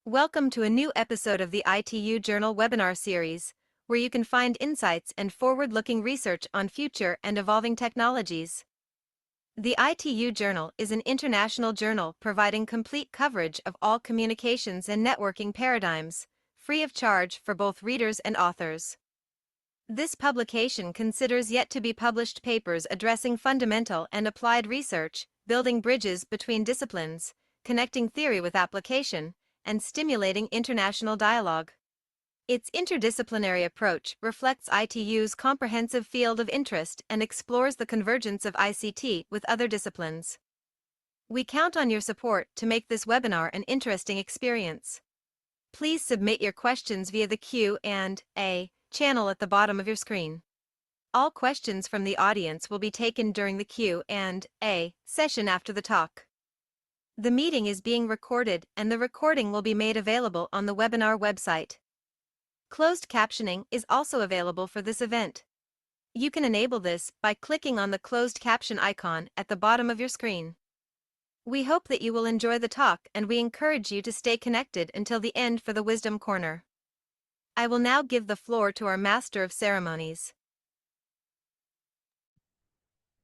Welcome to a new episode of the ITU Journal webinar series, where you can find insights and forward-looking research on future and evolving technologies. The ITU Journal is an international journal providing complete coverage of all communications and networking paradigms, free of charge for both readers and authors. This publication considers yet-to-be-published papers addressing fundamental and applied research, building bridges between disciplines, connecting theory with application, and stimulating international dialogue. Its interdisciplinary approach reflects ITU's comprehensive field of interest and explores the convergence of ICT with other disciplines. We count on your support to make this webinar an interesting experience. Please submit your questions via the Q&A channel at the bottom of your screen. All questions from the audience will be taken during the Q&A session after the talk. The meeting is being recorded and the recording will be made available on the webinar website. Closed captioning is also available for this event. You can enable this by clicking on the closed caption icon at the bottom of your screen. We hope that you will enjoy the talk and we encourage you to stay connected until the end for the Wisdom Corner. I will now give the floor to our Master of Ceremonies.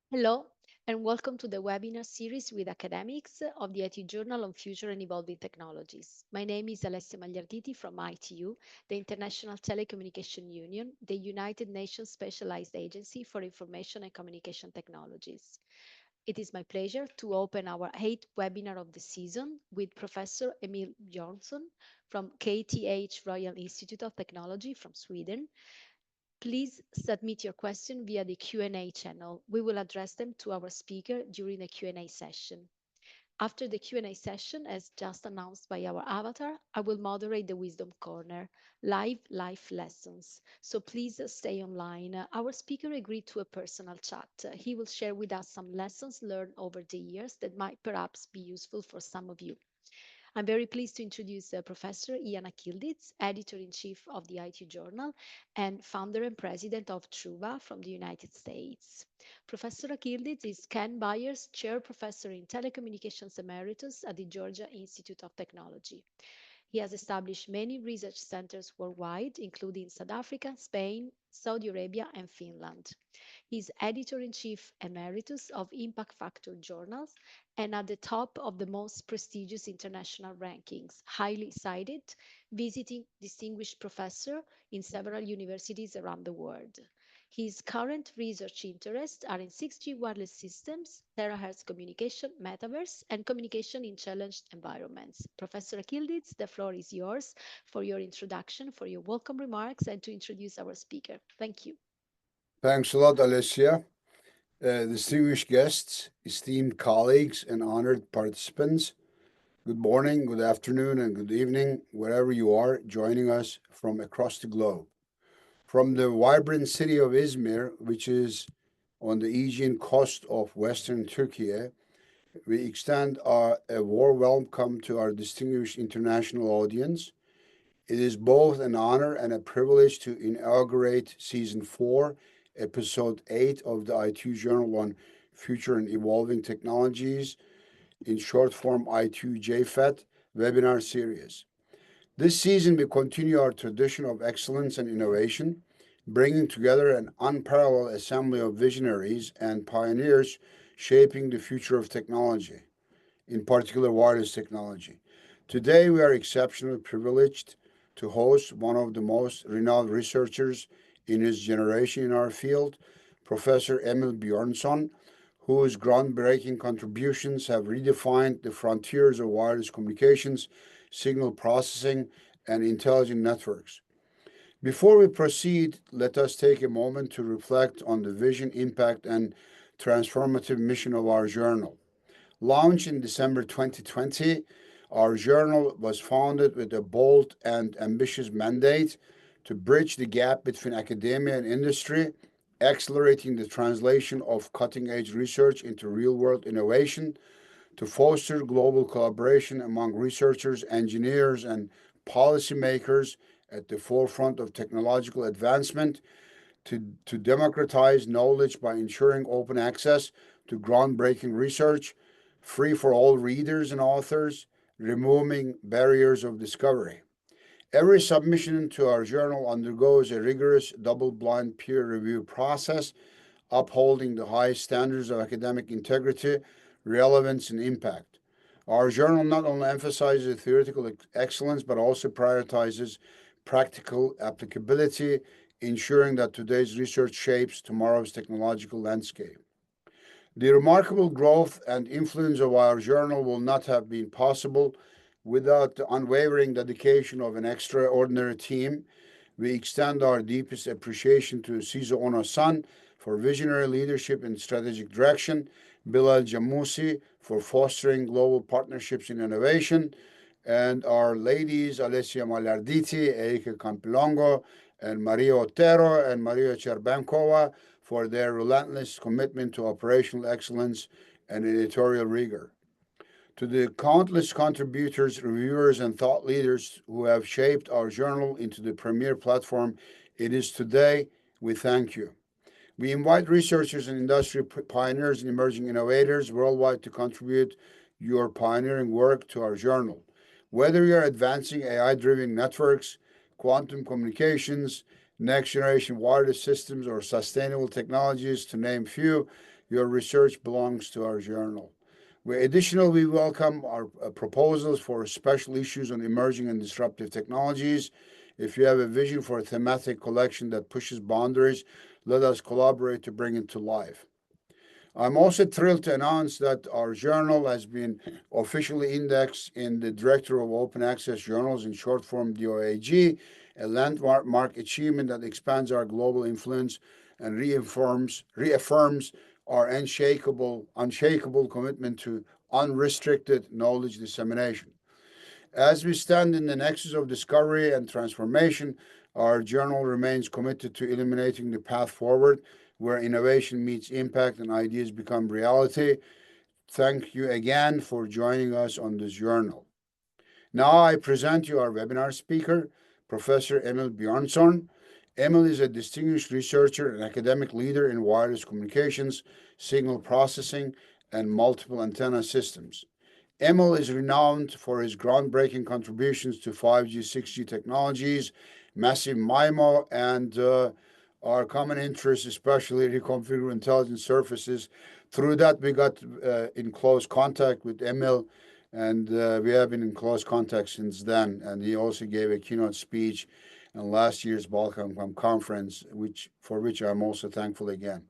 Hello, and welcome to the webinar series with academics of the IT Journal on Future and Evolving Technologies. My name is Alessia Magliarditi from ITU, the International Telecommunication Union, the United Nations Specialized Agency for Information and Communication Technologies. It is my pleasure to open our 8th webinar of the season with Professor Emil Björnsson from KTH Royal Institute of Technology from Sweden. Please submit your question via the Q&A channel. We will address them to our speaker during the Q&A session. After the Q&A session, as just announced by our avatar, I will moderate the Wisdom Corner, live life lessons. So please stay online. Our speaker agreed to a personal chat. He will share with us some lessons learned over the years that might perhaps be useful for some of you. I'm very pleased to introduce Professor Ian Akilditz, Editor-in-Chief of the IT Journal and founder and president of Truva from the United States. Professor Akilditz is Ken Byers Chair Professor in Telecommunications Emeritus at the Georgia Institute of Technology. He has established many research centers worldwide, including South Africa, Spain, Saudi Arabia, and Finland. He's editor-in-chief emeritus of impact factor journals and at the top of the most prestigious international rankings, highly cited, visiting distinguished professor in several universities around the world. His current research interests are in 6G wireless systems, terahertz communication, metaverse, and communication in challenged environments. Professor Akilditz, the floor is yours for your introduction, for your welcome remarks, and to introduce our speaker. Thank you. Thanks a lot, Alessia. Distinguished guests, esteemed colleagues, and honored participants, good morning, good afternoon, and good evening, wherever you are joining us from across the globe. From the vibrant city of Izmir, which is on the Aegean coast of Western Turkey, we extend a warm welcome to our distinguished international audience. It is both an honor and a privilege to inaugurate Season 4, Episode 8 of the ITU Journal on Future and Evolving Technologies, in short form ITU JFET webinar series. This season, we continue our tradition of excellence and innovation, bringing together an unparalleled assembly of visionaries and pioneers shaping the future of technology, in particular wireless technology. Today, we are exceptionally privileged to host one of the most renowned researchers in his generation in our field, Professor Emil Björnsson, whose groundbreaking contributions have redefined the frontiers of wireless communications, signal processing, and intelligent networks. Before we proceed, let us take a moment to reflect on the vision, impact, and transformative mission of our journal. Launched in December 2020, Our journal was founded with a bold and ambitious mandate to bridge the gap between academia and industry, accelerating the translation of cutting edge research into real world innovation, to foster global collaboration among researchers, engineers, and policymakers at the forefront of technological advancement, to democratize knowledge by ensuring open access to groundbreaking research, free for all readers and authors, removing barriers of discovery. Every submission to our journal undergoes a rigorous double blind peer review process, upholding the highest standards of academic integrity, relevance, and impact. Our journal not only emphasizes theoretical excellence but also prioritizes practical applicability, ensuring that today's research shapes tomorrow's technological landscape. The remarkable growth and influence of our journal will not have been possible without the unwavering dedication of an extraordinary team. We extend our deepest appreciation to Sizo Ono-san for visionary leadership and strategic direction, Bilal Jamousi for fostering global partnerships in innovation, and our ladies Alessia Magliarditi, Erika Campilongo, and Maria Otero and Maria Cherbankova for their relentless commitment to operational excellence and editorial rigor. To the countless contributors, reviewers, and thought leaders who have shaped our journal into the premier platform it is today, we thank you. We invite researchers and industry pioneers and emerging innovators worldwide to contribute your pioneering work to our journal. Whether you're advancing AI driven networks, quantum communications, next generation wireless systems, or sustainable technologies, to name few, your research belongs to our journal. Additionally, we welcome our proposals for special issues on emerging and disruptive technologies. If you have a vision for a thematic collection that pushes boundaries, let us collaborate to bring it to life. I'm also thrilled to announce that our journal has been officially indexed in the Director of Open Access Journals, in short form DOAG, a landmark achievement that expands our global influence and reaffirms our unshakable commitment to unrestricted knowledge dissemination. As we stand in the nexus of discovery and transformation, our journal remains committed to illuminating the path forward where innovation meets impact and ideas become reality. Thank you again for joining us on this journal. Now I present you our webinar speaker, Professor Emil Bjornsson. Emil is a distinguished researcher and academic leader in wireless communications, signal processing, and multiple antenna systems. Emil is renowned for his groundbreaking contributions to 5G, 6G technologies, massive MIMO, and our common interests, especially reconfigurable intelligent surfaces. Through that, we got in close contact with Emil, and we have been in close contact since then. And he also gave a keynote speech in last year's Balkan conference, for which I'm also thankful again.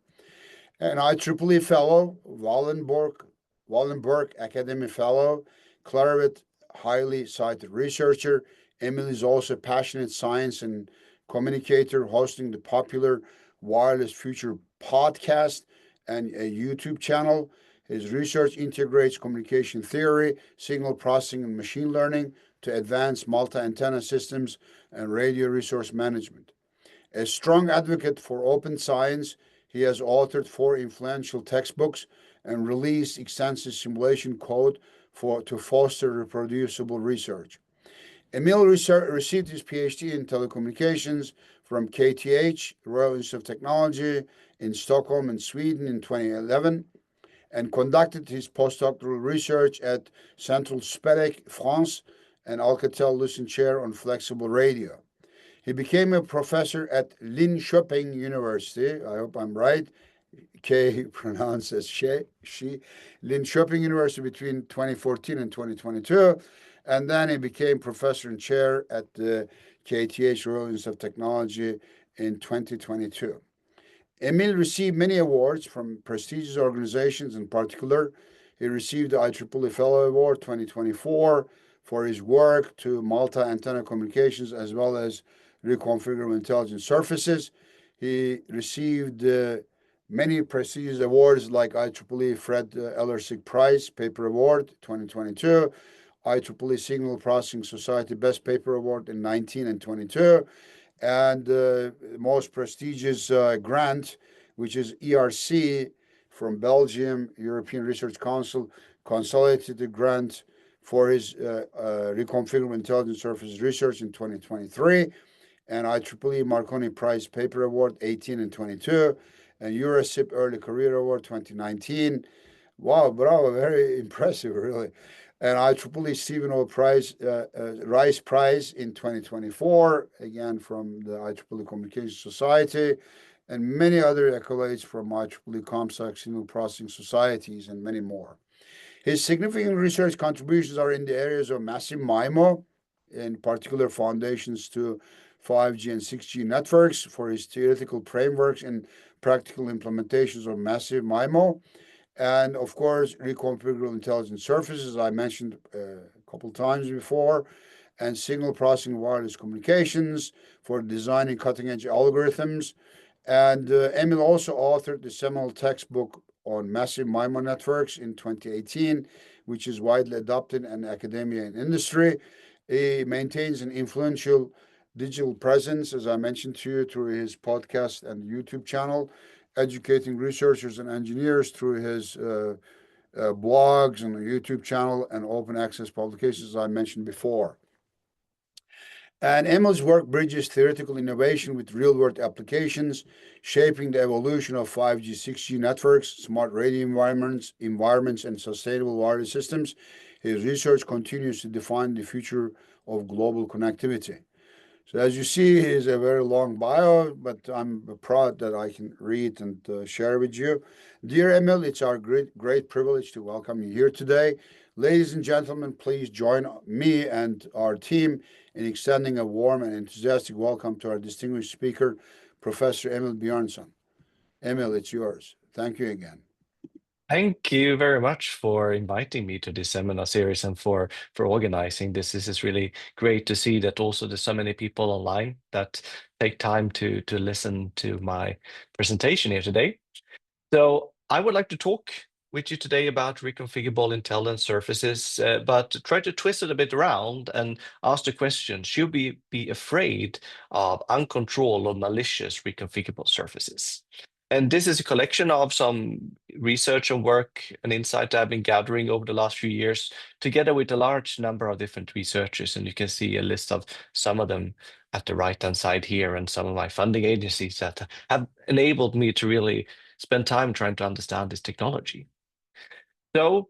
An IEEE Fellow, Wallenberg Academy Fellow, Claret highly cited researcher. Emil is also a passionate science and communicator, hosting the popular Wireless Future podcast and a YouTube channel. His research integrates communication theory, signal processing, and machine learning to advance multi-antenna systems and radio resource management. A strong advocate for open science, he has authored 4 influential textbooks and released extensive simulation code to foster reproducible research. Emil received his PhD in telecommunications from KTH, Royal Institute of Technology, in Stockholm in Sweden in 2011, and conducted his postdoctoral research at Central Spedec, France, and Alcatel-Lucent Chair on Flexible Radio. He became a professor at Linköping University, I hope I'm right, K pronounced as she, Linköping University between 2014 and 2022, and then he became professor and chair at the KTH Royal Institute of Technology in 2022. Emil received many awards from prestigious organizations. In particular, he received the IEEE Fellow Award 2024 for his work to multi-antenna communications as well as reconfigurable intelligent surfaces. He received many prestigious awards like IEEE Fred Ellersig Prize Paper Award 2022, IEEE Signal Processing Society Best Paper Award in 19 and 22, and most prestigious grant, which is ERC from Belgium, European Research Council, consolidated grant for his Reconfigurable Intelligent Surfaces research in 2023, and IEEE Marconi Prize Paper Award 18 and 22, and EuroSIP Early Career Award 2019. Wow, bravo, very impressive, really. And IEEE Stephen O. Prize, Rice Prize in 2024, again from the IEEE Communication Society, and many other accolades from IEEE Comstock Signal Processing Societies, and many more. His significant research contributions are in the areas of massive MIMO, in particular foundations to 5G and 6G networks for his theoretical frameworks and practical implementations of massive MIMO, and of course, reconfigurable intelligent surfaces, as I mentioned a couple times before, and signal processing wireless communications for designing cutting edge algorithms. And Emil also authored the seminal textbook on massive MIMO networks in 2018, which is widely adopted in academia and industry. He maintains an influential digital presence, as I mentioned to you, through his podcast and YouTube channel, educating researchers and engineers through his blogs and YouTube channel and open access publications, as I mentioned before. And Emil's work bridges theoretical innovation with real-world applications, shaping the evolution of 5G, 6G networks, smart radio environments, and sustainable wireless systems. His research continues to define the future of global connectivity. So as you see, it's a very long bio, but I'm proud that I can read and share with you. Dear Emil, it's our great privilege to welcome you here today. Ladies and gentlemen, please join me and our team in extending a warm and enthusiastic welcome to our distinguished speaker, Professor Emil Björnsson. Emil, it's yours. Thank you again. Thank you very much for inviting me to this seminar series and for organizing this. This is really great to see that also there's so many people online that take time to listen to my presentation here today. So I would like to talk with you today about reconfigurable intelligent surfaces, but try to twist it a bit around and ask the question, should we be afraid of uncontrolled or malicious reconfigurable surfaces? And this is a collection of some research and work and insight I've been gathering over the last few years, together with a large number of different researchers. And you can see a list of some of them at the right-hand side here, and some of my funding agencies that have enabled me to really spend time trying to understand this technology. So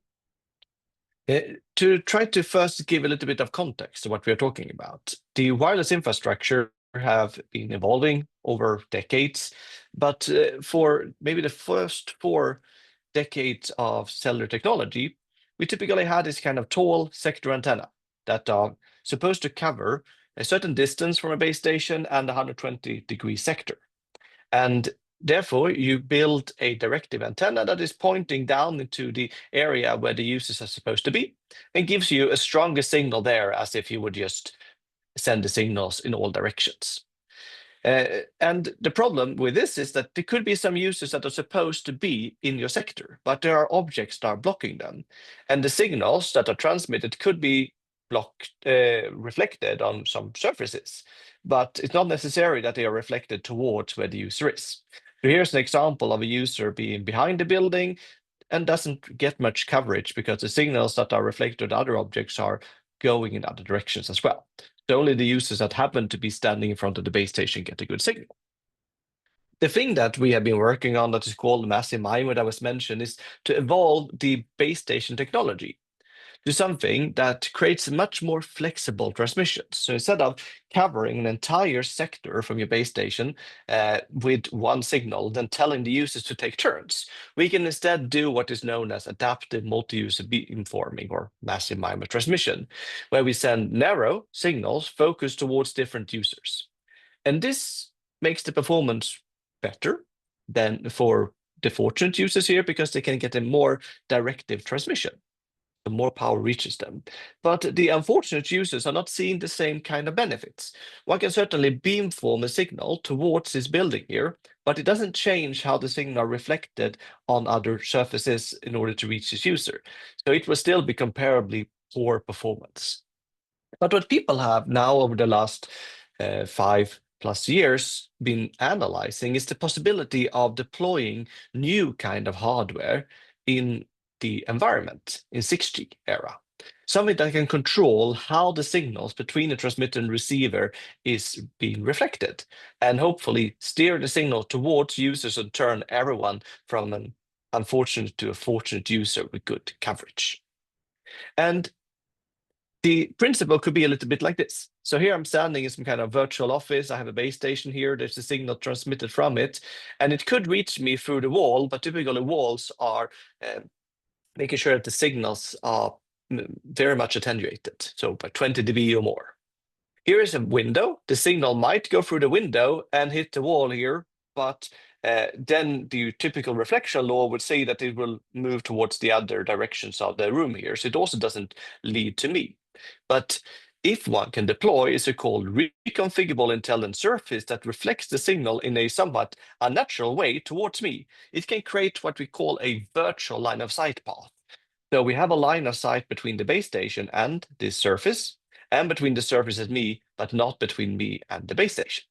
to try to first give a little bit of context to what we are talking about, the wireless infrastructure have been evolving over decades, but for maybe the first 4 decades of cellular technology, we typically had this kind of tall sector antenna that are supposed to cover a certain distance from a base station and a 120-degree sector. And therefore, you build a directive antenna that is pointing down into the area where the users are supposed to be and gives you a stronger signal there, as if you would just send the signals in all directions. And the problem with this is that there could be some users that are supposed to be in your sector, but there are objects that are blocking them. And the signals that are transmitted could be reflected on some surfaces, but it's not necessary that they are reflected towards where the user is. So here's an example of a user being behind the building and doesn't get much coverage because the signals that are reflected on other objects are going in other directions as well. So only the users that happen to be standing in front of the base station get a good signal. The thing that we have been working on that is called massive MIMO that was mentioned is to evolve the base station technology to something that creates much more flexible transmissions. So instead of covering an entire sector from your base station with one signal, then telling the users to take turns, we can instead do what is known as adaptive multi-user beamforming or massive MIMO transmission, where we send narrow signals focused towards different users. And this makes the performance better than for the fortunate users here because they can get a more directive transmission. The more power reaches them. But the unfortunate users are not seeing the same kind of benefits. One can certainly beamform a signal towards this building here, but it doesn't change how the signal are reflected on other surfaces in order to reach this user. So it will still be comparably poor performance. But what people have now over the last 5+ years been analyzing is the possibility of deploying new kind of hardware in the environment in 6G era. Something that can control how the signals between the transmitter and receiver is being reflected, and hopefully steer the signal towards users and turn everyone from an unfortunate to a fortunate user with good coverage. And the principle could be a little bit like this. So here I'm standing in some kind of virtual office. I have a base station here. There's a signal transmitted from it, and it could reach me through the wall, but typically walls are making sure that the signals are very much attenuated, so by 20 dB or more. Here is a window. The signal might go through the window and hit the wall here, but then the typical reflection law would say that it will move towards the other directions of the room here. So it also doesn't lead to me. But if one can deploy a so-called reconfigurable intelligent surface that reflects the signal in a somewhat unnatural way towards me, it can create what we call a virtual line of sight path. So we have a line of sight between the base station and this surface, and between the surface and me, but not between me and the base station.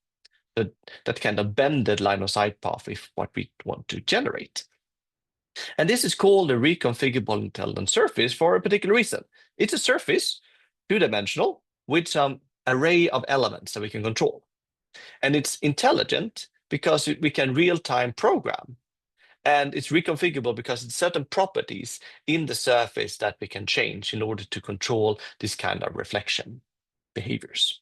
So that kind of bended line of sight path is what we want to generate. And this is called a reconfigurable intelligent surface for a particular reason. It's a surface, two-dimensional, with some array of elements that we can control. And it's intelligent because we can real-time program. And it's reconfigurable because it's certain properties in the surface that we can change in order to control this kind of reflection behaviors.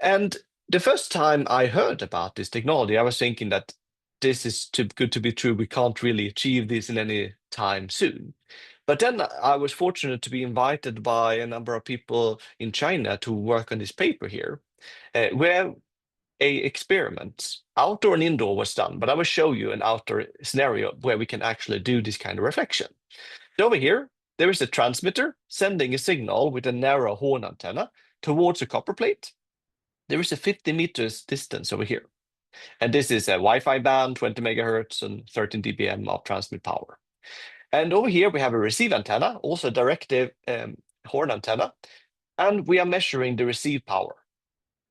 And the first time I heard about this technology, I was thinking that this is too good to be true. We can't really achieve this in any time soon. But then I was fortunate to be invited by a number of people in China to work on this paper here, where a experiment, outdoor and indoor, was done. But I will show you an outdoor scenario where we can actually do this kind of reflection. So over here, there is a transmitter sending a signal with a narrow horn antenna towards a copper plate. There is a 50 meters distance over here. And this is a Wi-Fi band, 20 megahertz and 13 dBm of transmit power. And over here, we have a receive antenna, also a directive horn antenna, and we are measuring the receive power.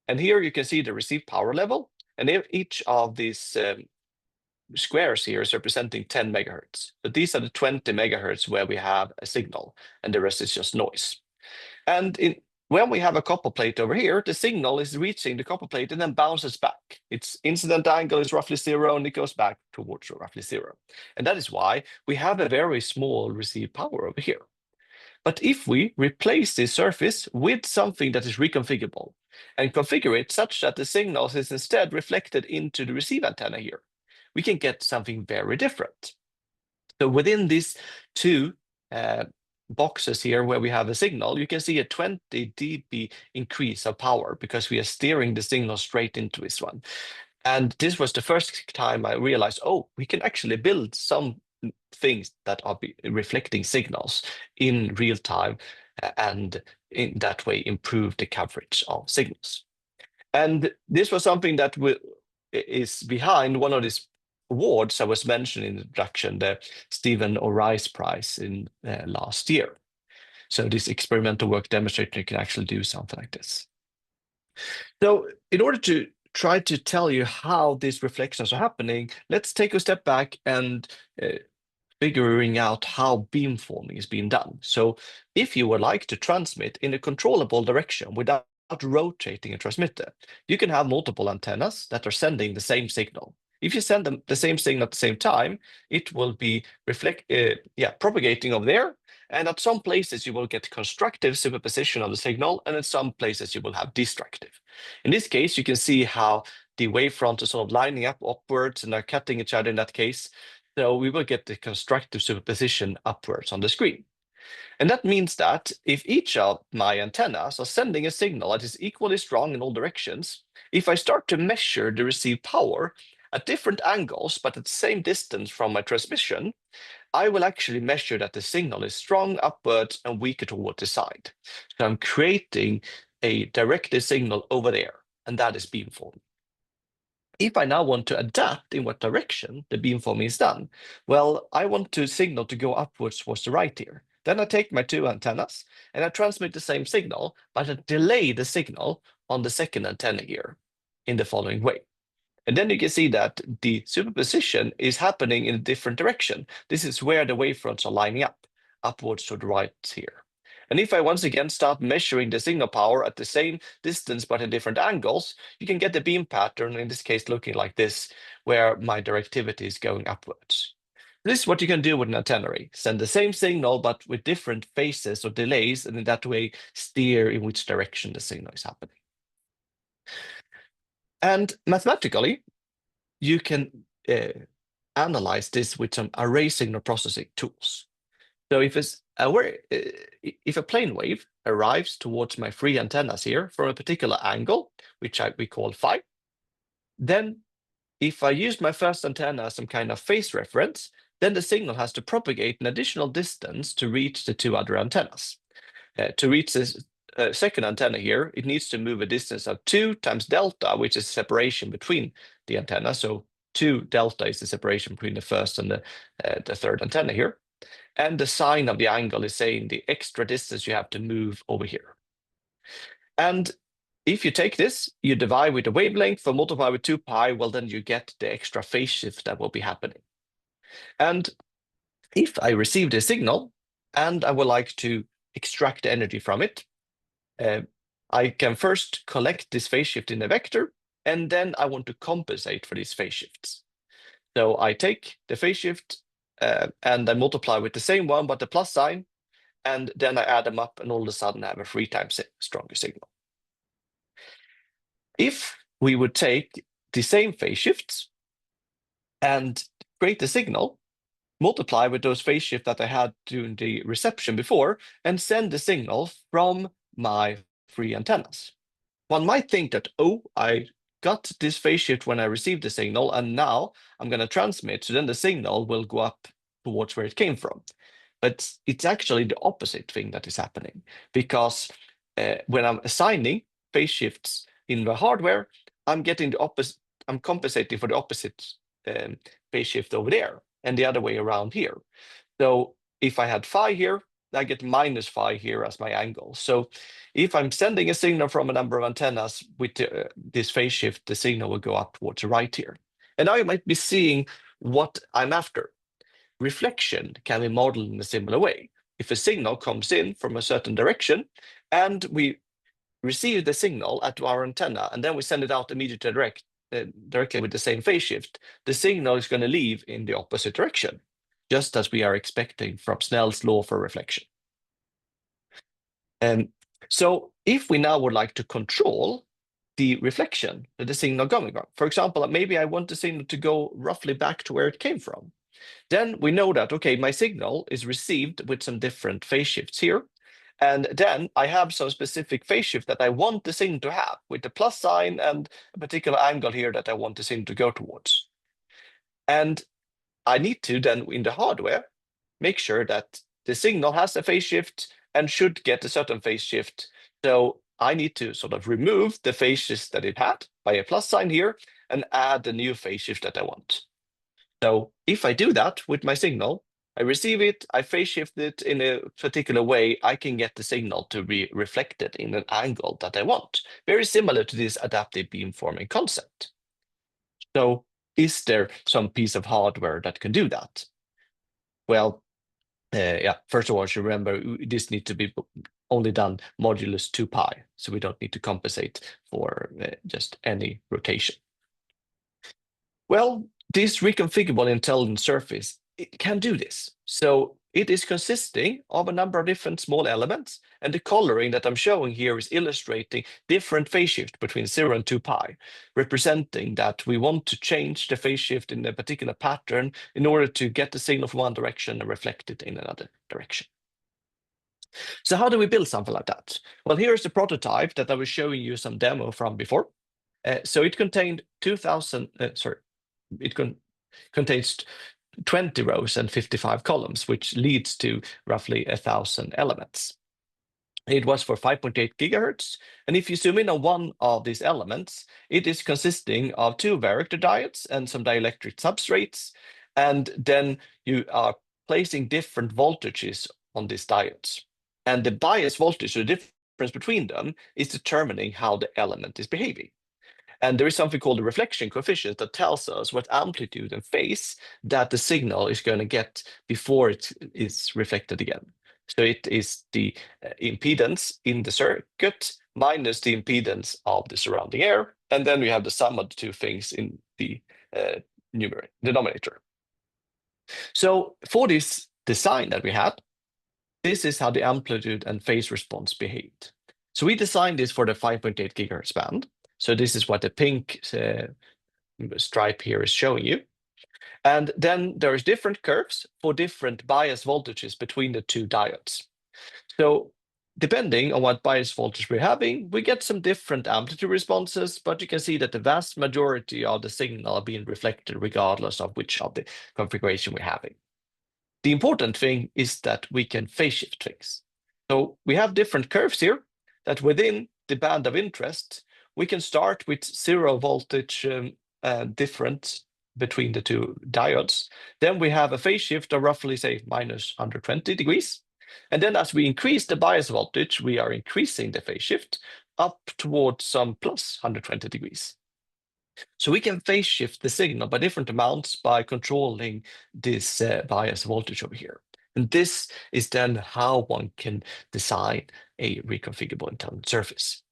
And here you can see the receive power level, and each of these squares here is representing 10 megahertz. But these are the 20 megahertz where we have a signal, and the rest is just noise. And when we have a copper plate over here, the signal is reaching the copper plate and then bounces back. Its incident angle is roughly 0, and it goes back towards roughly 0. And that is why we have a very small receive power over here. But if we replace this surface with something that is reconfigurable and configure it such that the signal is instead reflected into the receive antenna here, we can get something very different. So within these two boxes here where we have a signal, you can see a 20 dB increase of power because we are steering the signal straight into this one. And this was the first time I realized, oh, we can actually build some things that are reflecting signals in real time and in that way improve the coverage of signals. And this was something that is behind one of these awards I was mentioned in the introduction, the Stephen O'Rice Prize in last year. So this experimental work demonstrated you can actually do something like this. So in order to try to tell you how these reflections are happening, let's take a step back and figuring out how beamforming is being done. So if you would like to transmit in a controllable direction without rotating a transmitter, you can have multiple antennas that are sending the same signal. If you send them the same signal at the same time, it will be propagating over there. And at some places, you will get constructive superposition of the signal, and at some places, you will have destructive. In this case, you can see how the wavefronts are sort of lining up upwards and are cutting each other in that case. So we will get the constructive superposition upwards on the screen. And that means that if each of my antennas are sending a signal that is equally strong in all directions, if I start to measure the received power at different angles, but at the same distance from my transmission, I will actually measure that the signal is strong upwards and weaker toward the side. So I'm creating a directed signal over there, and that is beamforming. If I now want to adapt in what direction the beamforming is done, well, I want the signal to go upwards towards the right here. Then I take my two antennas and I transmit the same signal, but I delay the signal on the second antenna here in the following way. And then you can see that the superposition is happening in a different direction. This is where the wavefronts are lining up, upwards to the right here. And if I once again start measuring the signal power at the same distance but at different angles, you can get the beam pattern, in this case looking like this, where my directivity is going upwards. This is what you can do with an antennary. Send the same signal but with different phases or delays, and in that way steer in which direction the signal is happening. And mathematically, you can analyze this with some array signal processing tools. So if a plane wave arrives towards my three antennas here from a particular angle, which we call phi, then if I use my first antenna as some kind of phase reference, then the signal has to propagate an additional distance to reach the two other antennas. To reach this second antenna here, it needs to move a distance of 2 times delta, which is separation between the antenna. So 2 delta is the separation between the first and the third antenna here. And the sign of the angle is saying the extra distance you have to move over here. And if you take this, you divide with the wavelength or multiply with 2 pi, well, then you get the extra phase shift that will be happening. And if I receive the signal and I would like to extract the energy from it, I can first collect this phase shift in a vector, and then I want to compensate for these phase shifts. So I take the phase shift and I multiply with the same one, but the plus sign, and then I add them up, and all of a sudden I have a 3 times stronger signal. If we would take the same phase shifts and create the signal, multiply with those phase shifts that I had during the reception before, and send the signal from my 3 antennas. One might think that, oh, I got this phase shift when I received the signal, and now I'm going to transmit, so then the signal will go up towards where it came from. But it's actually the opposite thing that is happening, because when I'm assigning phase shifts in the hardware, I'm getting the opposite. I'm compensating for the opposite phase shift over there, and the other way around here. So if I had phi here, I get minus phi here as my angle. So if I'm sending a signal from a number of antennas with this phase shift, the signal will go up towards the right here. And now you might be seeing what I'm after. Reflection can be modeled in a similar way. If a signal comes in from a certain direction and we receive the signal at our antenna, and then we send it out immediately directly with the same phase shift, the signal is going to leave in the opposite direction, just as we are expecting from Snell's law for reflection. And so if we now would like to control the reflection that the signal going on, for example, maybe I want the signal to go roughly back to where it came from, then we know that, okay, my signal is received with some different phase shifts here. And then I have some specific phase shift that I want the signal to have with the plus sign and a particular angle here that I want the signal to go towards. And I need to then, in the hardware, make sure that the signal has a phase shift and should get a certain phase shift. So I need to sort of remove the phase shift that it had by a plus sign here and add the new phase shift that I want. So if I do that with my signal, I receive it, I phase shift it in a particular way, I can get the signal to be reflected in an angle that I want. Very similar to this adaptive beamforming concept. So is there some piece of hardware that can do that? Well, yeah, first of all, you should remember this needs to be only done modulus 2 pi, so we don't need to compensate for just any rotation. Well, this reconfigurable intelligent surface, it can do this. So it is consisting of a number of different small elements, and the coloring that I'm showing here is illustrating different phase shift between 0 and 2 pi, representing that we want to change the phase shift in a particular pattern in order to get the signal from one direction and reflect it in another direction. So how do we build something like that? Well, here's the prototype that I was showing you some demo from before. So it contained contains 20 rows and 55 columns, which leads to roughly 1,000 elements. It was for 5.8 gigahertz, and if you zoom in on one of these elements, it is consisting of 2 varactor diodes and some dielectric substrates, and then you are placing different voltages on these diodes. And the bias voltage, so the difference between them, is determining how the element is behaving. And there is something called the reflection coefficient that tells us what amplitude and phase that the signal is going to get before it is reflected again. So it is the impedance in the circuit minus the impedance of the surrounding air. And then we have the sum of the two things in the denominator. So for this design that we had, this is how the amplitude and phase response behaved. So we designed this for the 5.8 gigahertz band. So this is what the pink stripe here is showing you. And then there's different curves for different bias voltages between the two diodes. So depending on what bias voltage we're having, we get some different amplitude responses, but you can see that the vast majority of the signal are being reflected regardless of which of the configuration we're having. The important thing is that we can phase shift things. So we have different curves here that within the band of interest, we can start with 0 voltage difference between the two diodes. Then we have a phase shift of roughly, say, minus 120 degrees. And then as we increase the bias voltage, we are increasing the phase shift up towards some plus 120 degrees. So we can phase shift the signal by different amounts by controlling this bias voltage over here. And this is then how one can design a reconfigurable intelligent surface.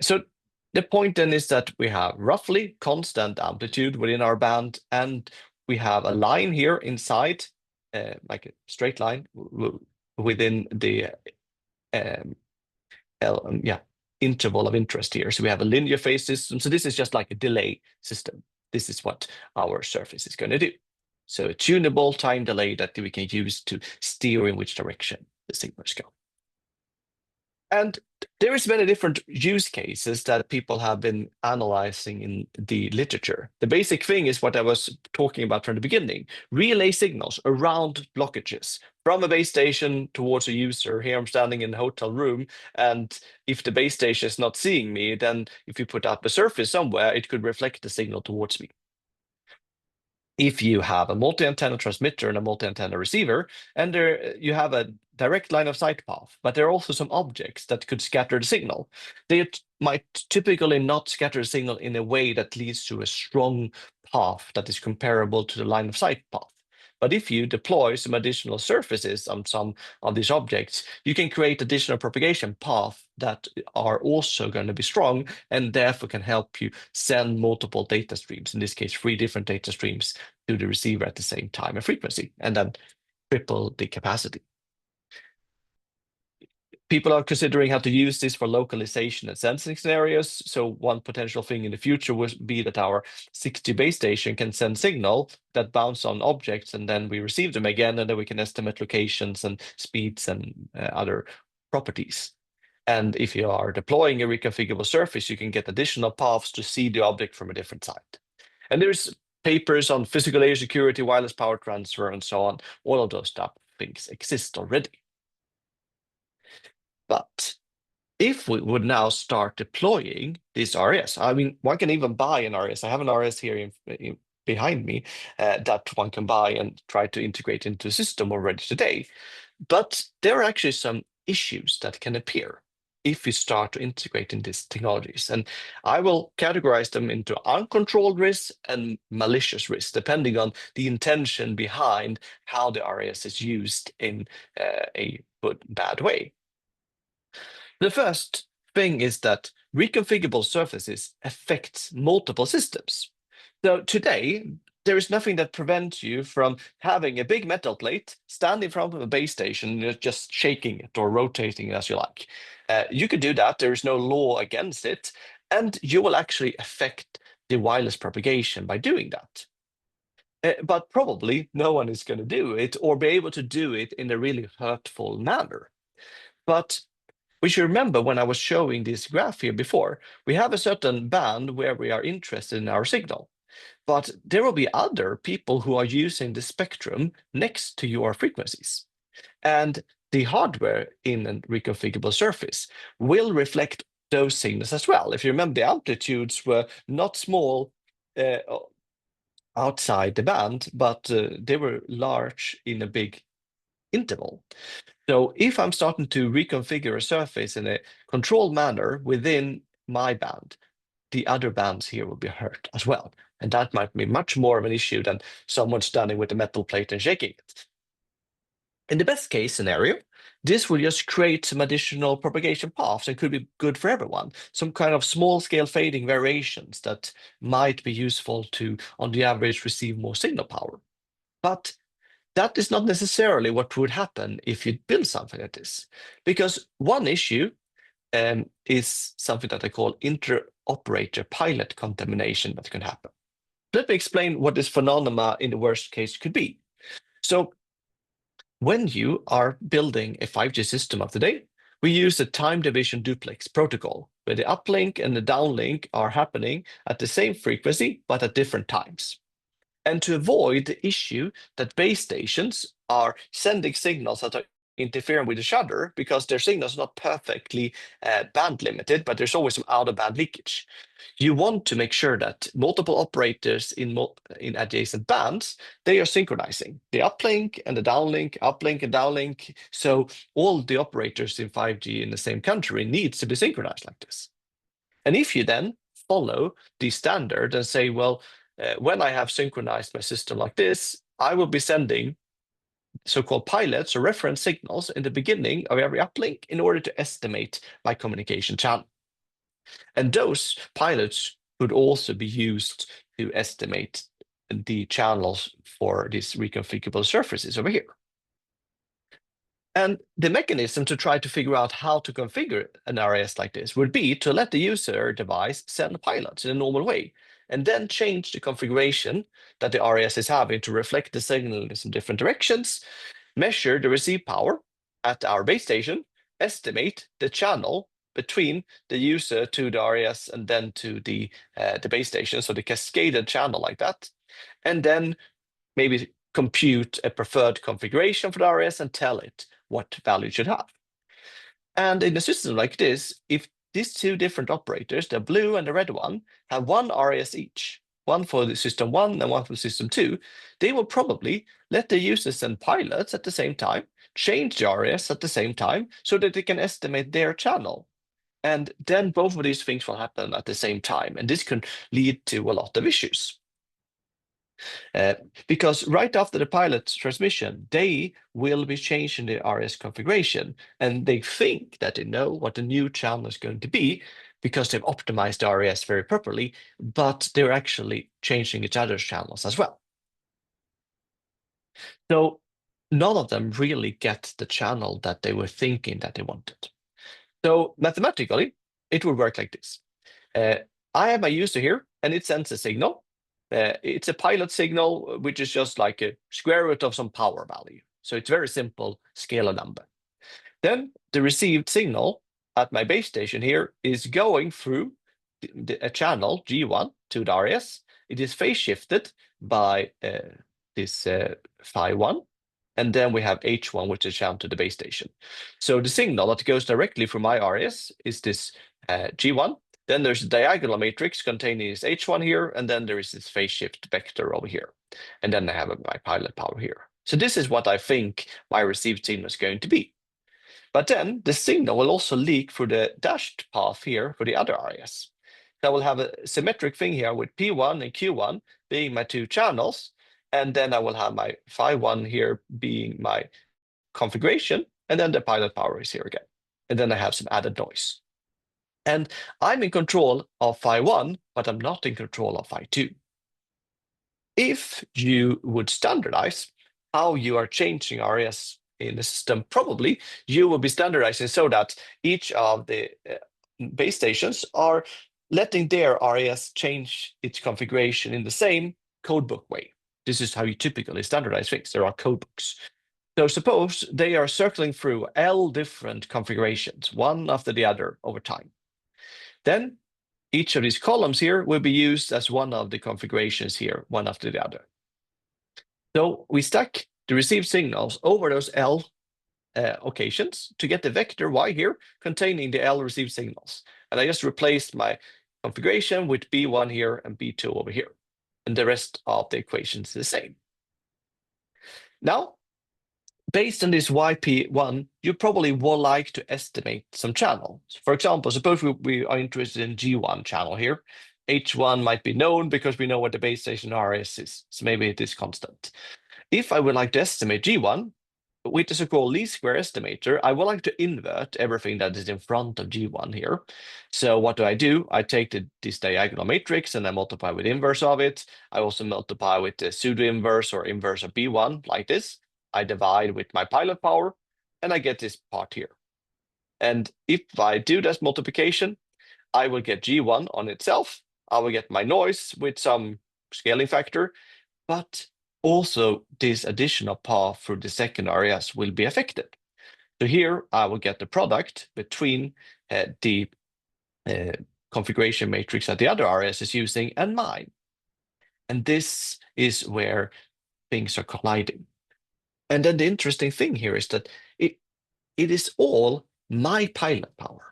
So the point then is that we have roughly constant amplitude within our band, and we have a line here inside, like a straight line within the interval of interest here. So we have a linear phase system. So this is just like a delay system. This is what our surface is going to do. So a tunable time delay that we can use to steer in which direction the signals go. And there is many different use cases that people have been analyzing in the literature. The basic thing is what I was talking about from the beginning: relay signals around blockages from a base station towards a user. Here I'm standing in a hotel room, and if the base station is not seeing me, then if you put up a surface somewhere, it could reflect the signal towards me. If you have a multi-antenna transmitter and a multi-antenna receiver, and there you have a direct line of sight path, but there are also some objects that could scatter the signal. They might typically not scatter the signal in a way that leads to a strong path that is comparable to the line of sight path. But if you deploy some additional surfaces on some of these objects, you can create additional propagation paths that are also going to be strong and therefore can help you send multiple data streams, in this case, 3 different data streams to the receiver at the same time and frequency, and then triple the capacity. People are considering how to use this for localization and sensing scenarios. So one potential thing in the future would be that our 6G base station can send signal that bounce on objects, and then we receive them again, and then we can estimate locations and speeds and other properties. And if you are deploying a reconfigurable surface, you can get additional paths to see the object from a different side. And there's papers on physical layer security, wireless power transfer, and so on. All of those type of things exist already. But if we would now start deploying this RS, I mean, one can even buy an RS. I have an RS here behind me that one can buy and try to integrate into a system already today. But there are actually some issues that can appear if you start to integrate in these technologies. And I will categorize them into uncontrolled risks and malicious risks, depending on the intention behind how the RS is used in a good, bad way. The first thing is that reconfigurable surfaces affect multiple systems. So today, there is nothing that prevents you from having a big metal plate, stand in front of a base station, and just shaking it or rotating it as you like. You could do that. There is no law against it. And you will actually affect the wireless propagation by doing that. But probably no one is going to do it or be able to do it in a really hurtful manner. But we should remember, when I was showing this graph here before, we have a certain band where we are interested in our signal. But there will be other people who are using the spectrum next to your frequencies. And the hardware in a reconfigurable surface will reflect those signals as well. If you remember, the amplitudes were not small outside the band, but they were large in a big interval. So if I'm starting to reconfigure a surface in a controlled manner within my band, the other bands here will be hurt as well. And that might be much more of an issue than someone standing with a metal plate and shaking it. In the best case scenario, this will just create some additional propagation paths and could be good for everyone. Some kind of small scale fading variations that might be useful to, on the average, receive more signal power. But that is not necessarily what would happen if you build something like this. Because one issue is something that I call inter-operator pilot contamination that can happen. Let me explain what this phenomena in the worst case could be. So when you are building a 5G system of today, we use a time division duplex protocol, where the uplink and the downlink are happening at the same frequency, but at different times. And to avoid the issue that base stations are sending signals that are interfering with each other because their signals are not perfectly band limited, but there's always some out of band leakage. You want to make sure that multiple operators in adjacent bands, they are synchronizing the uplink and the downlink, uplink and downlink. So all the operators in 5G in the same country needs to be synchronized like this. And if you then follow the standard and say, well, when I have synchronized my system like this, I will be sending so-called pilots or reference signals in the beginning of every uplink in order to estimate my communication channel. And those pilots could also be used to estimate the channels for these reconfigurable surfaces over here. And the mechanism to try to figure out how to configure an RAS like this would be to let the user device send pilots in a normal way, and then change the configuration that the RAS is having to reflect the signal in some different directions, measure the receive power at our base station, estimate the channel between the user to the RAS and then to the base station, so the cascaded channel like that, and then maybe compute a preferred configuration for the RAS and tell it what value it should have. And in a system like this, if these two different operators, the blue and the red one, have one RAS each, one for the system 1 and one for system 2, they will probably let the users send pilots at the same time, change the RAS at the same time, so that they can estimate their channel. And then both of these things will happen at the same time, and this can lead to a lot of issues. Because right after the pilot transmission, they will be changing the RS configuration, and they think that they know what the new channel is going to be because they've optimized the RS very properly, but they're actually changing each other's channels as well. So none of them really get the channel that they were thinking that they wanted. So mathematically, it would work like this. I have my user here, and it sends a signal. It's a pilot signal, which is just like a square root of some power value. So it's very simple scalar number. Then the received signal at my base station here is going through a channel G1 to the RS. It is phase shifted by this phi1. And then we have H1, which is channel to the base station. So the signal that goes directly from my RS is this G1. Then there's a diagonal matrix containing this H1 here, and then there is this phase shift vector over here. And then I have my pilot power here. So this is what I think my received signal is going to be. But then the signal will also leak through the dashed path here for the other RS. So I will have a symmetric thing here with P1 and Q1 being my two channels, and then I will have my phi1 here being my configuration, and then the pilot power is here again. And then I have some added noise. And I'm in control of phi1, but I'm not in control of phi2. If you would standardize how you are changing RS in the system, probably you will be standardizing so that each of the base stations are letting their RAS change its configuration in the same codebook way. This is how you typically standardize things. There are codebooks. So suppose they are circling through L different configurations, one after the other over time. Then each of these columns here will be used as one of the configurations here, one after the other. So we stack the received signals over those L occasions to get the vector Y here containing the L received signals. And I just replaced my configuration with B1 here and B2 over here. And the rest of the equation is the same. Now, based on this YP1, you probably would like to estimate some channel. For example, suppose we are interested in G1 channel here. H1 might be known because we know what the base station RS is, so maybe it is constant. If I would like to estimate G1, with the so-called least square estimator, I would like to invert everything that is in front of G1 here. So what do? I take this diagonal matrix and I multiply with inverse of it. I also multiply with the pseudo-inverse or inverse of B1 like this. I divide with my pilot power and I get this part here. And if I do this multiplication, I will get G1 on itself. I will get my noise with some scaling factor, but also this additional path through the second RS will be affected. So here I will get the product between the configuration matrix that the other RS is using and mine. And this is where things are colliding. And then the interesting thing here is that it is all my pilot power.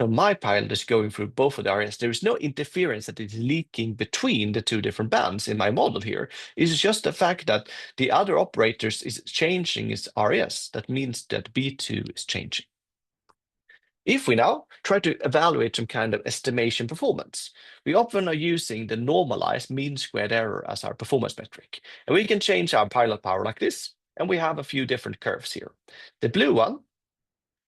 So my pilot is going through both of the RS. There is no interference that is leaking between the two different bands in my model here. It's just the fact that the other operators is changing its RS. That means that B2 is changing. If we now try to evaluate some kind of estimation performance, we often are using the normalized mean squared error as our performance metric. And we can change our pilot power like this, and we have a few different curves here. The blue one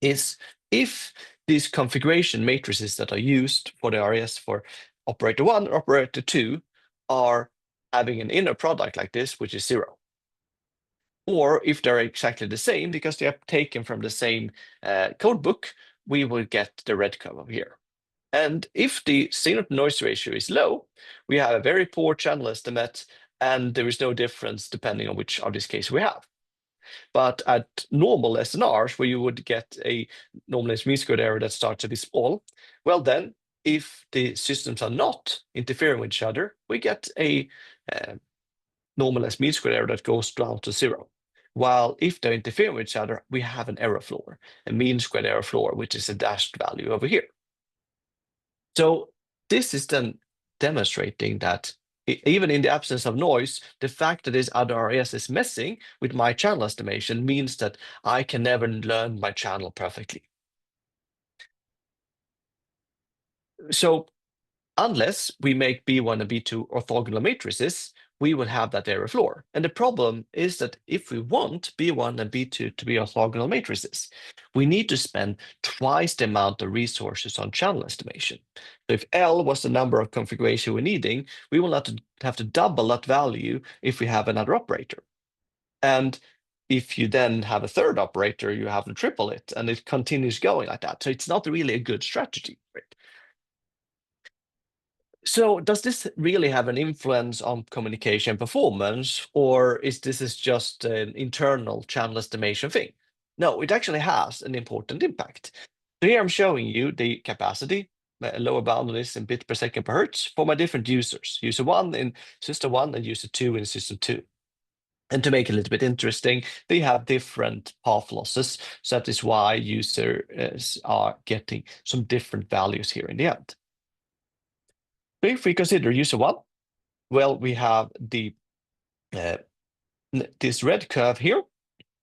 is if these configuration matrices that are used for the RS for operator 1 or operator 2 are having an inner product like this, which is 0. Or if they're exactly the same because they are taken from the same code book, we will get the red curve over here. And if the signal to noise ratio is low, we have a very poor channel estimate, and there is no difference depending on which of these cases we have. But at normal SNRs, where you would get a normalized mean squared error that starts to be small, well then, if the systems are not interfering with each other, we get a normalized mean squared error that goes down to 0. While if they're interfering with each other, we have an error floor, a mean squared error floor, which is a dashed value over here. So this is then demonstrating that even in the absence of noise, the fact that this other RS is messing with my channel estimation means that I can never learn my channel perfectly. So unless we make B1 and B2 orthogonal matrices, we will have that error floor. And the problem is that if we want B1 and B2 to be orthogonal matrices, we need to spend twice the amount of resources on channel estimation. So if L was the number of configuration we're needing, we will have to double that value if we have another operator. And if you then have a third operator, you have to triple it, and it continues going like that. So it's not really a good strategy. Right? So does this really have an influence on communication performance, or is this just an internal channel estimation thing? No, it actually has an important impact. So here I'm showing you the capacity, lower bound on this in bit per second per hertz for my different users. User 1 in system 1 and user 2 in system 2. And to make it a little bit interesting, they have different path losses. So that is why users are getting some different values here in the end. If we consider user 1, well, we have this red curve here.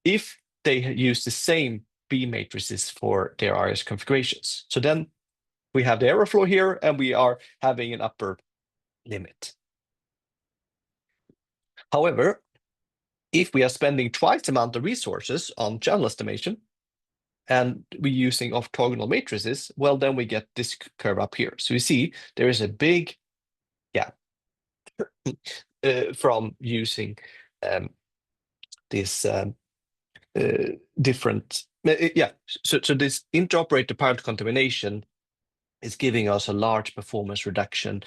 If they use the same B matrices for their RS configurations. So then we have the error flow here, and we are having an upper limit. However, if we are spending twice the amount of resources on channel estimation, and we're using orthogonal matrices, well, then we get this curve up here. So you see there is a big gap from using this different, So this inter-operator pilot contamination is giving us a large performance reduction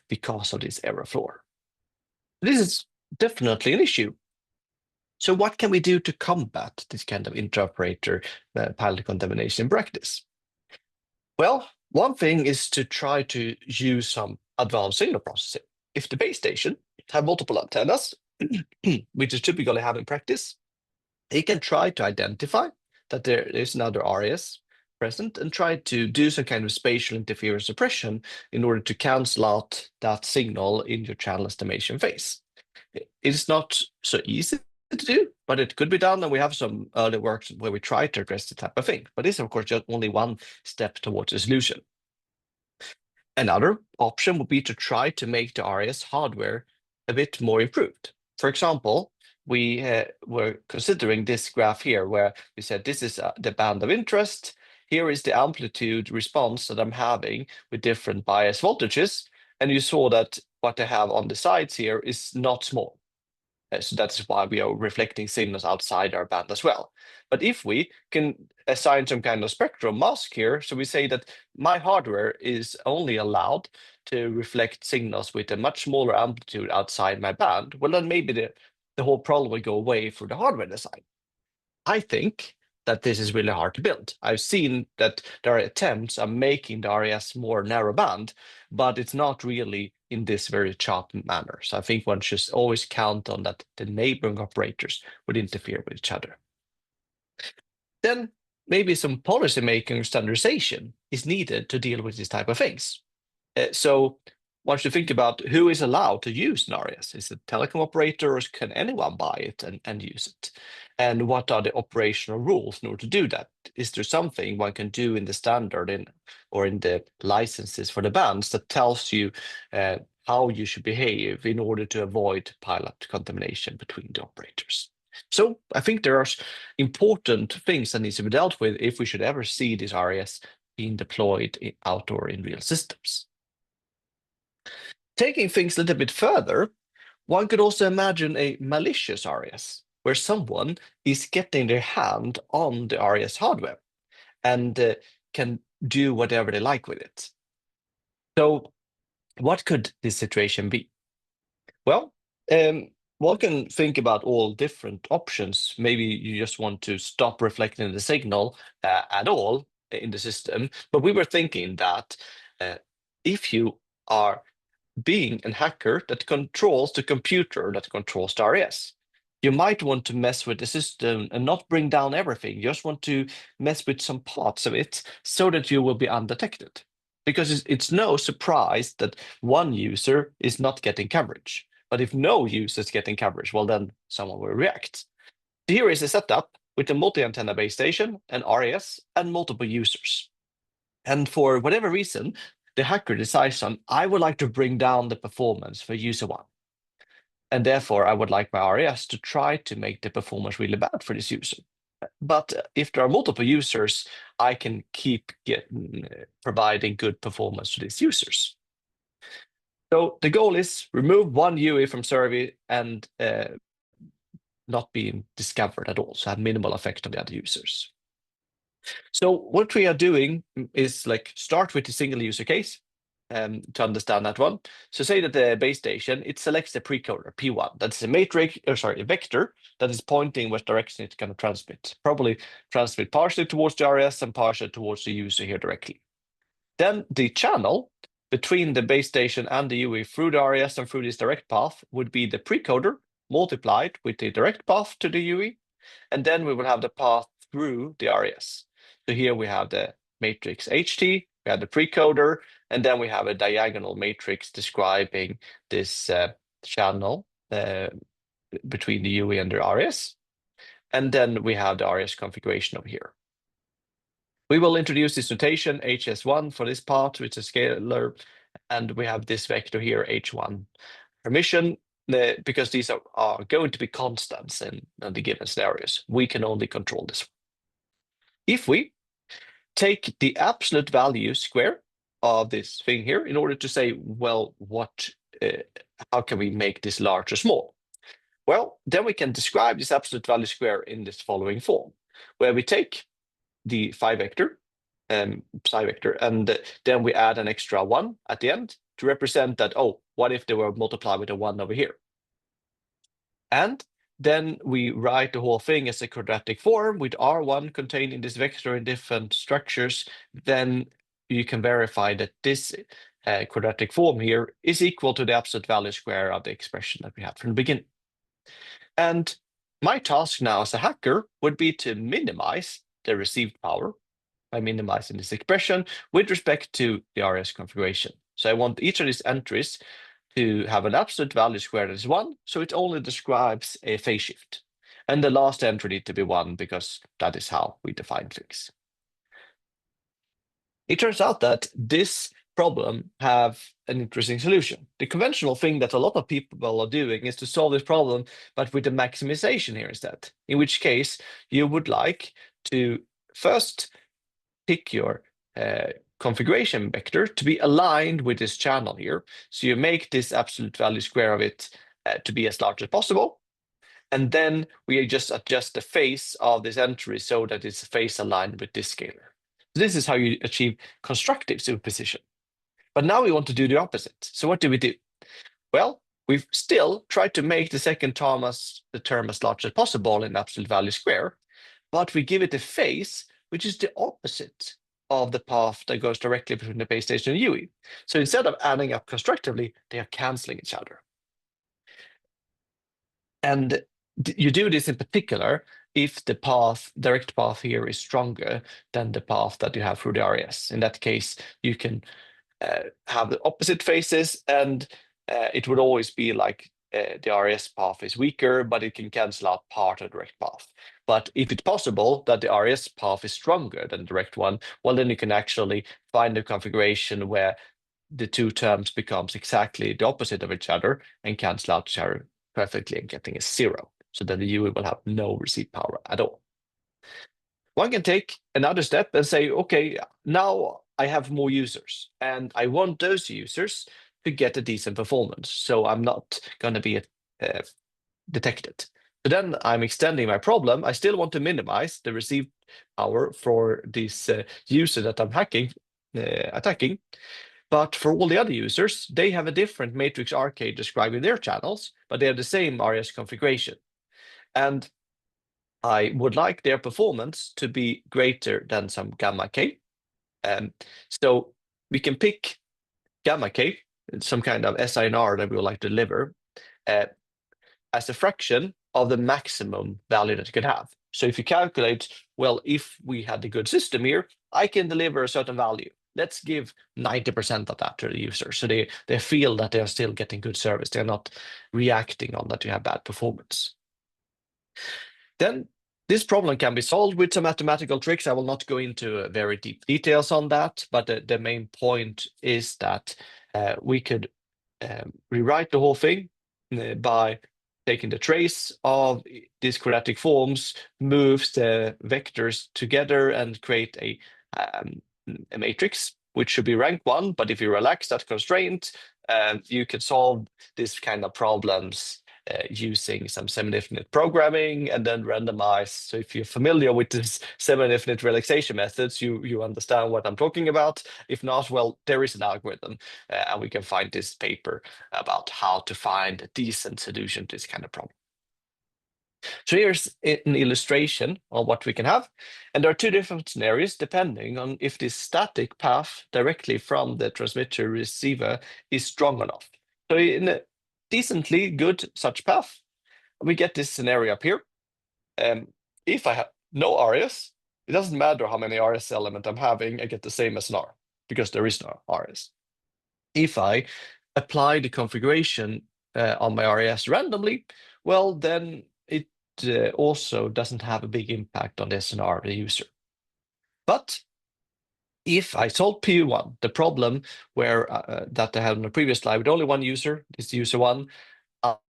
because of this error floor. This is definitely an issue. So what can we do to combat this kind of inter-operator pilot contamination in practice? Well, one thing is to try to use some advanced signal processing. If the base station have multiple antennas, which is typically have in practice, they can try to identify that there is another RAS present and try to do some kind of spatial interference suppression in order to cancel out that signal in your channel estimation phase. It is not so easy, to do, but it could be done, and we have some early works where we try to address the type of thing. But this is, of course, just only one step towards a solution. Another option would be to try to make the RAS hardware a bit more improved. For example, we were considering this graph here, where we said this is the band of interest. Here is the amplitude response that I'm having with different bias voltages. And you saw that what I have on the sides here is not small. So that's why we are reflecting signals outside our band as well. But if we can assign some kind of spectrum mask here, so we say that my hardware is only allowed to reflect signals with a much smaller amplitude outside my band, well, then maybe the whole problem will go away for the hardware design. I think that this is really hard to build. I've seen that there are attempts at making the RAS more narrow band, but it's not really in this very sharp manner. So I think one should always count on that the neighboring operators would interfere with each other. Then maybe some policy making or standardization is needed to deal with these type of things. So one should think about who is allowed to use an RAS. Is it telecom operators? Can anyone buy it and use it? And what are the operational rules in order to do that? Is there something one can do in the standard or in the licenses for the bands that tells you how you should behave in order to avoid pilot contamination between the operators? So I think there are important things that need to be dealt with if we should ever see this RAS being deployed outdoor in real systems. Taking things a little bit further, one could also imagine a malicious RAS, where someone is getting their hand on the RAS hardware and can do whatever they like with it. So what could this situation be? Well, one can think about all different options. Maybe you just want to stop reflecting the signal at all in the system. But we were thinking that if you are being a hacker that controls the computer that controls the RAS, you might want to mess with the system and not bring down everything. You just want to mess with some parts of it so that you will be undetected. Because it's no surprise that one user is not getting coverage. But if no user is getting coverage, well, then someone will react. Here is a setup with a multi-antenna base station, an RAS, and multiple users. And for whatever reason, the hacker decides on, I would like to bring down the performance for user one. And therefore, I would like my RAS to try to make the performance really bad for this user. But if there are multiple users, I can keep providing good performance to these users. So the goal is remove one UE from survey and not being discovered at all, so have minimal effect on the other users. So what we are doing is like start with a single user case to understand that one. So say that the base station, it selects the precoder P1. That's a vector that is pointing what direction it's going to transmit. Probably transmit partially towards the RAS and partially towards the user here directly. Then the channel between the base station and the UE through the RAS and through this direct path would be the precoder multiplied with the direct path to the UE. And then we will have the path through the RAS. So here we have the matrix HT, we have the precoder, and then we have a diagonal matrix describing this channel between the UE and the RAS. And then we have the RAS configuration over here. We will introduce this notation HS1 for this part, which is a scalar, and we have this vector here, H1 permission, because these are going to be constants in the given scenarios. We can only control this. If we take the absolute value square of this thing here in order to say, well, how can we make this large or small? Well, then we can describe this absolute value square in this following form, where we take the psi vector, and then we add an extra 1 at the end to represent that, oh, what if they were multiplied with a 1 over here? And then we write the whole thing as a quadratic form with R1 contained in this vector in different structures. Then you can verify that this quadratic form here is equal to the absolute value square of the expression that we had from the beginning. And my task now as a hacker would be to minimize the received power by minimizing this expression with respect to the RAS configuration. So I want each of these entries to have an absolute value square that is 1, so it only describes a phase shift. and the last entry need to be 1 because that is how we define things. It turns out that this problem have an interesting solution. The conventional thing that a lot of people are doing is to solve this problem, but with the maximization here instead, in which case you would like to first pick your configuration vector to be aligned with this channel here. So you make this absolute value square of it to be as large as possible. And then we just adjust the phase of this entry so that it's phase aligned with this scalar. This is how you achieve constructive superposition. But now we want to do the opposite. So what do we do? Well, we've still tried to make the second term as large as possible in absolute value square, but we give it a phase which is the opposite of the path that goes directly between the base station and UE. So instead of adding up constructively, they are canceling each other. And you do this in particular if the direct path here is stronger than the path that you have through the RAS. In that case, you can have the opposite phases, and it would always be like the RAS path is weaker, but it can cancel out part of the direct path. But if it's possible that the RAS path is stronger than the direct one, well, then you can actually find a configuration where the two terms becomes exactly the opposite of each other and cancel out each other perfectly and getting a 0. So then the UE will have no receipt power at all. One can take another step and say, okay, now I have more users and I want those users to get a decent performance. So I'm not going to be detected. So then I'm extending my problem. I still want to minimize the received power for this user that I'm attacking. But for all the other users, they have a different matrix arcade describing their channels, but they have the same RAS configuration. And I would like their performance to be greater than some gamma k. So we can pick gamma k, some kind of SINR that we would like to deliver, as a fraction of the maximum value that you can have. So if you calculate, well, if we had a good system here, I can deliver a certain value. Let's give 90% of that to the user. So they feel that they are still getting good service. They're not reacting on that you have bad performance. Then this problem can be solved with some mathematical tricks. I will not go into very deep details on that, but the main point is that we could rewrite the whole thing by taking the trace of these quadratic forms, moves the vectors together and create a matrix, which should be rank 1. But if you relax that constraint, you can solve this kind of problems using some semi-infinite programming and then randomize. So if you're familiar with this semi-infinite relaxation methods, you understand what I'm talking about. If not, well, there is an algorithm and we can find this paper about how to find a decent solution to this kind of problem. So here's an illustration of what we can have. And there are 2 different scenarios depending on if this static path directly from the transmitter receiver is strong enough. So in a decently good such path, we get this scenario up here. If I have no RS, it doesn't matter how many RS element I'm having, I get the same SNR because there is no RS. If I apply the configuration on my RAS randomly, well, then it also doesn't have a big impact on the SNR of the user. But if I solve P1, the problem where that I had on the previous slide with only one user, is user 1,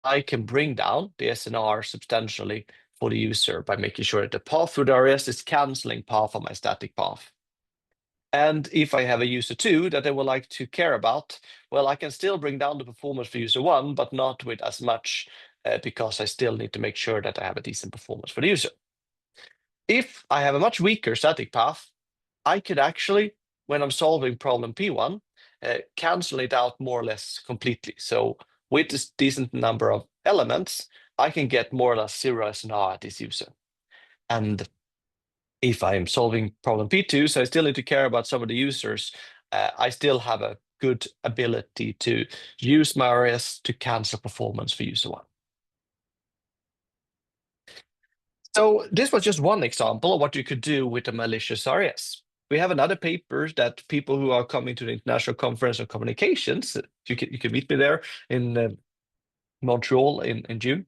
I can bring down the SNR substantially for the user by making sure that the path through the RAS is canceling path on my static path. And if I have a user 2 that I would like to care about, well, I can still bring down the performance for user 1, but not with as much because I still need to make sure that I have a decent performance for the user. If I have a much weaker static path, I could actually, when I'm solving problem P1, cancel it out more or less completely. So with this decent number of elements, I can get more or less 0 SNR at this user. And if I'm solving problem P2, so I still need to care about some of the users, I still have a good ability to use my RS to cancel performance for user 1. So this was just one example of what you could do with a malicious RS. We have another paper that people who are coming to the International Conference on Communications, you can meet me there in Montreal in June.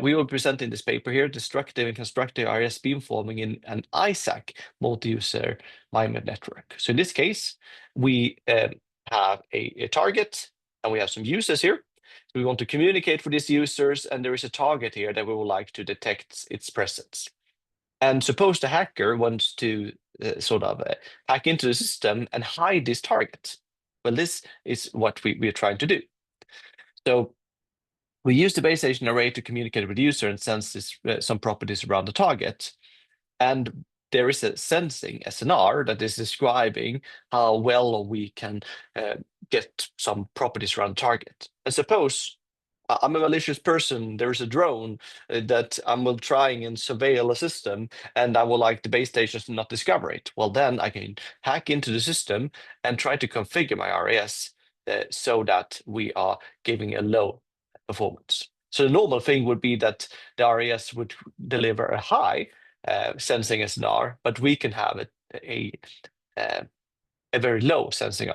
We will present in this paper here destructive and constructive RAS beamforming in an ISAC multi-user MIME network. So in this case, we have a target and we have some users here. So we want to communicate with these users, and there is a target here that we would like to detect its presence. And suppose the hacker wants to hack into the system and hide this target. Well, this is what we are trying to do. So we use the base station array to communicate with the user and sense some properties around the target. And there is a sensing SNR that is describing how well we can get some properties around the target. And suppose I'm a malicious person, there's a drone that I'm trying and surveil a system, and I would like the base stations to not discover it. Well, then I can hack into the system and try to configure my RAS so that we are giving a low performance. So the normal thing would be that the RAS would deliver a high sensing SNR, but we can have a very low sensing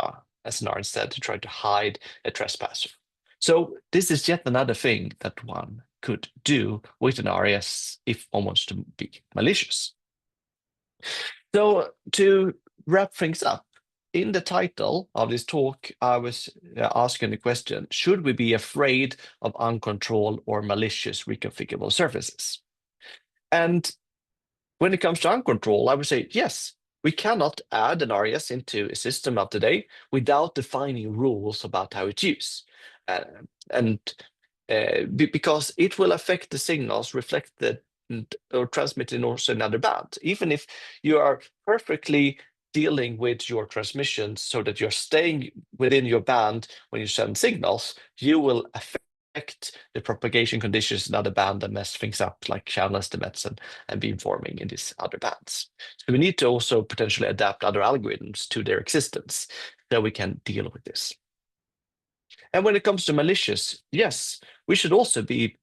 SNR instead to try to hide a trespasser. So this is yet another thing that one could do with an RAS if one wants to be malicious. So to wrap things up, in the title of this talk, I was asking the question, should we be afraid of uncontrolled or malicious reconfigurable surfaces? And when it comes to uncontrolled, I would say, yes, we cannot add an RAS into a system of today without defining rules about how it's used. Because it will affect the signals reflected or transmitted also in another band. Even if you are perfectly dealing with your transmissions so that you're staying within your band when you send signals, you will affect the propagation conditions in other band and mess things up like channel estimates and beamforming in these other bands. So we need to also potentially adapt other algorithms to their existence so we can deal with this. And when it comes to malicious, yes, we should also be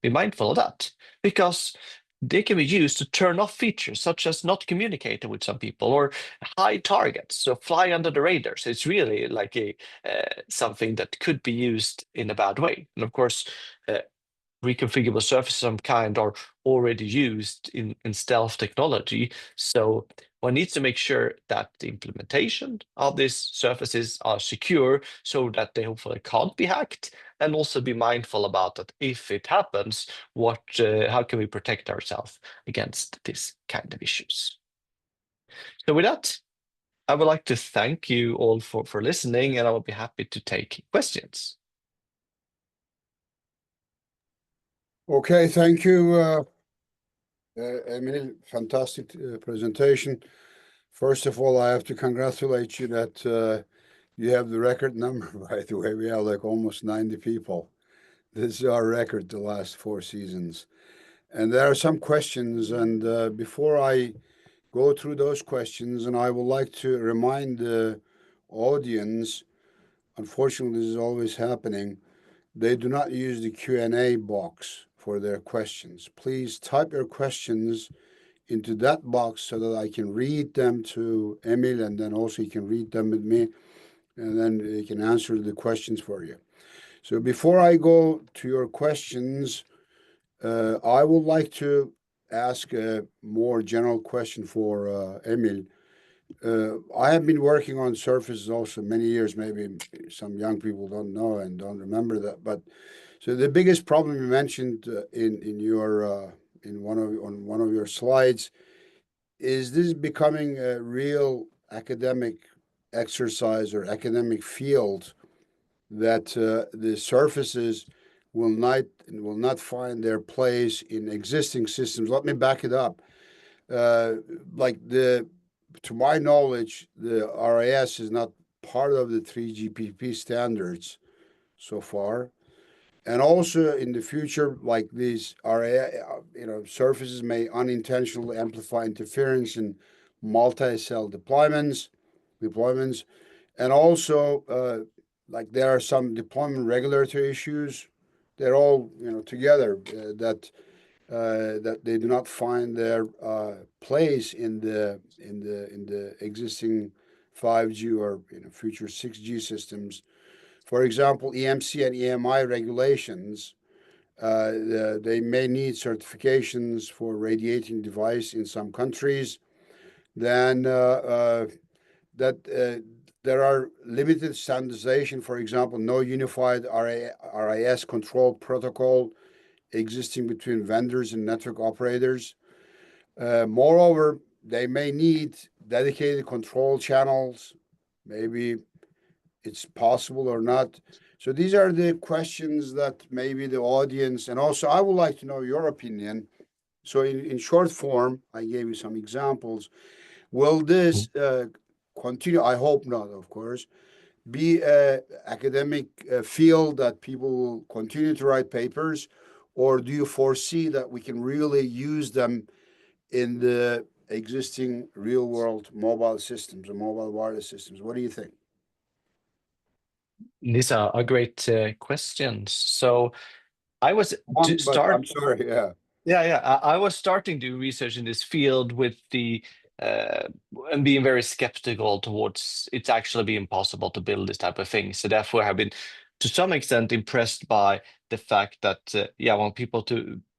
mindful of that, because they can be used to turn off features such as not communicating with some people or hide targets, so fly under the radar. So it's really like something that could be used in a bad way. And of course, reconfigurable surfaces of some kind are already used in stealth technology. So one needs to make sure that the implementation of these surfaces are secure so that they hopefully can't be hacked, and also be mindful about that if it happens, how can we protect ourselves against this kind of issues. So with that, I would like to thank you all for listening, and I will be happy to take questions. Okay, thank you, Emil. Fantastic presentation. First of all, I have to congratulate you that you have the record number, by the way. We have like almost 90 people. This is our record the last 4 seasons. And there are some questions, and before I go through those questions, and I would like to remind the audience, unfortunately this is always happening, they do not use the Q&A box for their questions. Please type your questions into that box so that I can read them to Emil, and then also he can read them with me, and then he can answer the questions for you. So before I go to your questions, I would like to ask a more general question for Emil. I have been working on surfaces also many years. Maybe some young people don't know and don't remember that. But so the biggest problem you mentioned in your on one of your slides is this becoming a real academic exercise or academic field, that the surfaces will not find their place in existing systems. Let me back it up. To my knowledge, the RAS is not part of the 3GPP standards so far. And also in the future, like these surfaces may unintentionally amplify interference in multi-cell deployments, and also like there are some deployment regulatory issues. They're all together that they do not find their place in the existing 5G or future 6G systems, For example, EMC and EMI regulations, they may need certifications for radiating device in some countries. Then that there are limited standardization. For example, no unified RIS control protocol existing between vendors and network operators. Moreover, they may need dedicated control channels. Maybe it's possible or not. So these are the questions that maybe the audience, and also I would like to know your opinion. So in short form, I gave you some examples. Will this continue? I hope not, of course. Be a academic field that people will continue to write papers, or do you foresee that we can really use them in the existing real world mobile systems or mobile wireless systems? What do you think? These are great questions. So I was to But I'm start. sorry, yeah. Yeah. I was starting to do research in this field with the uh, and being very skeptical towards it's actually being possible to build this type of thing. So therefore, I've been to some extent impressed by the fact that when people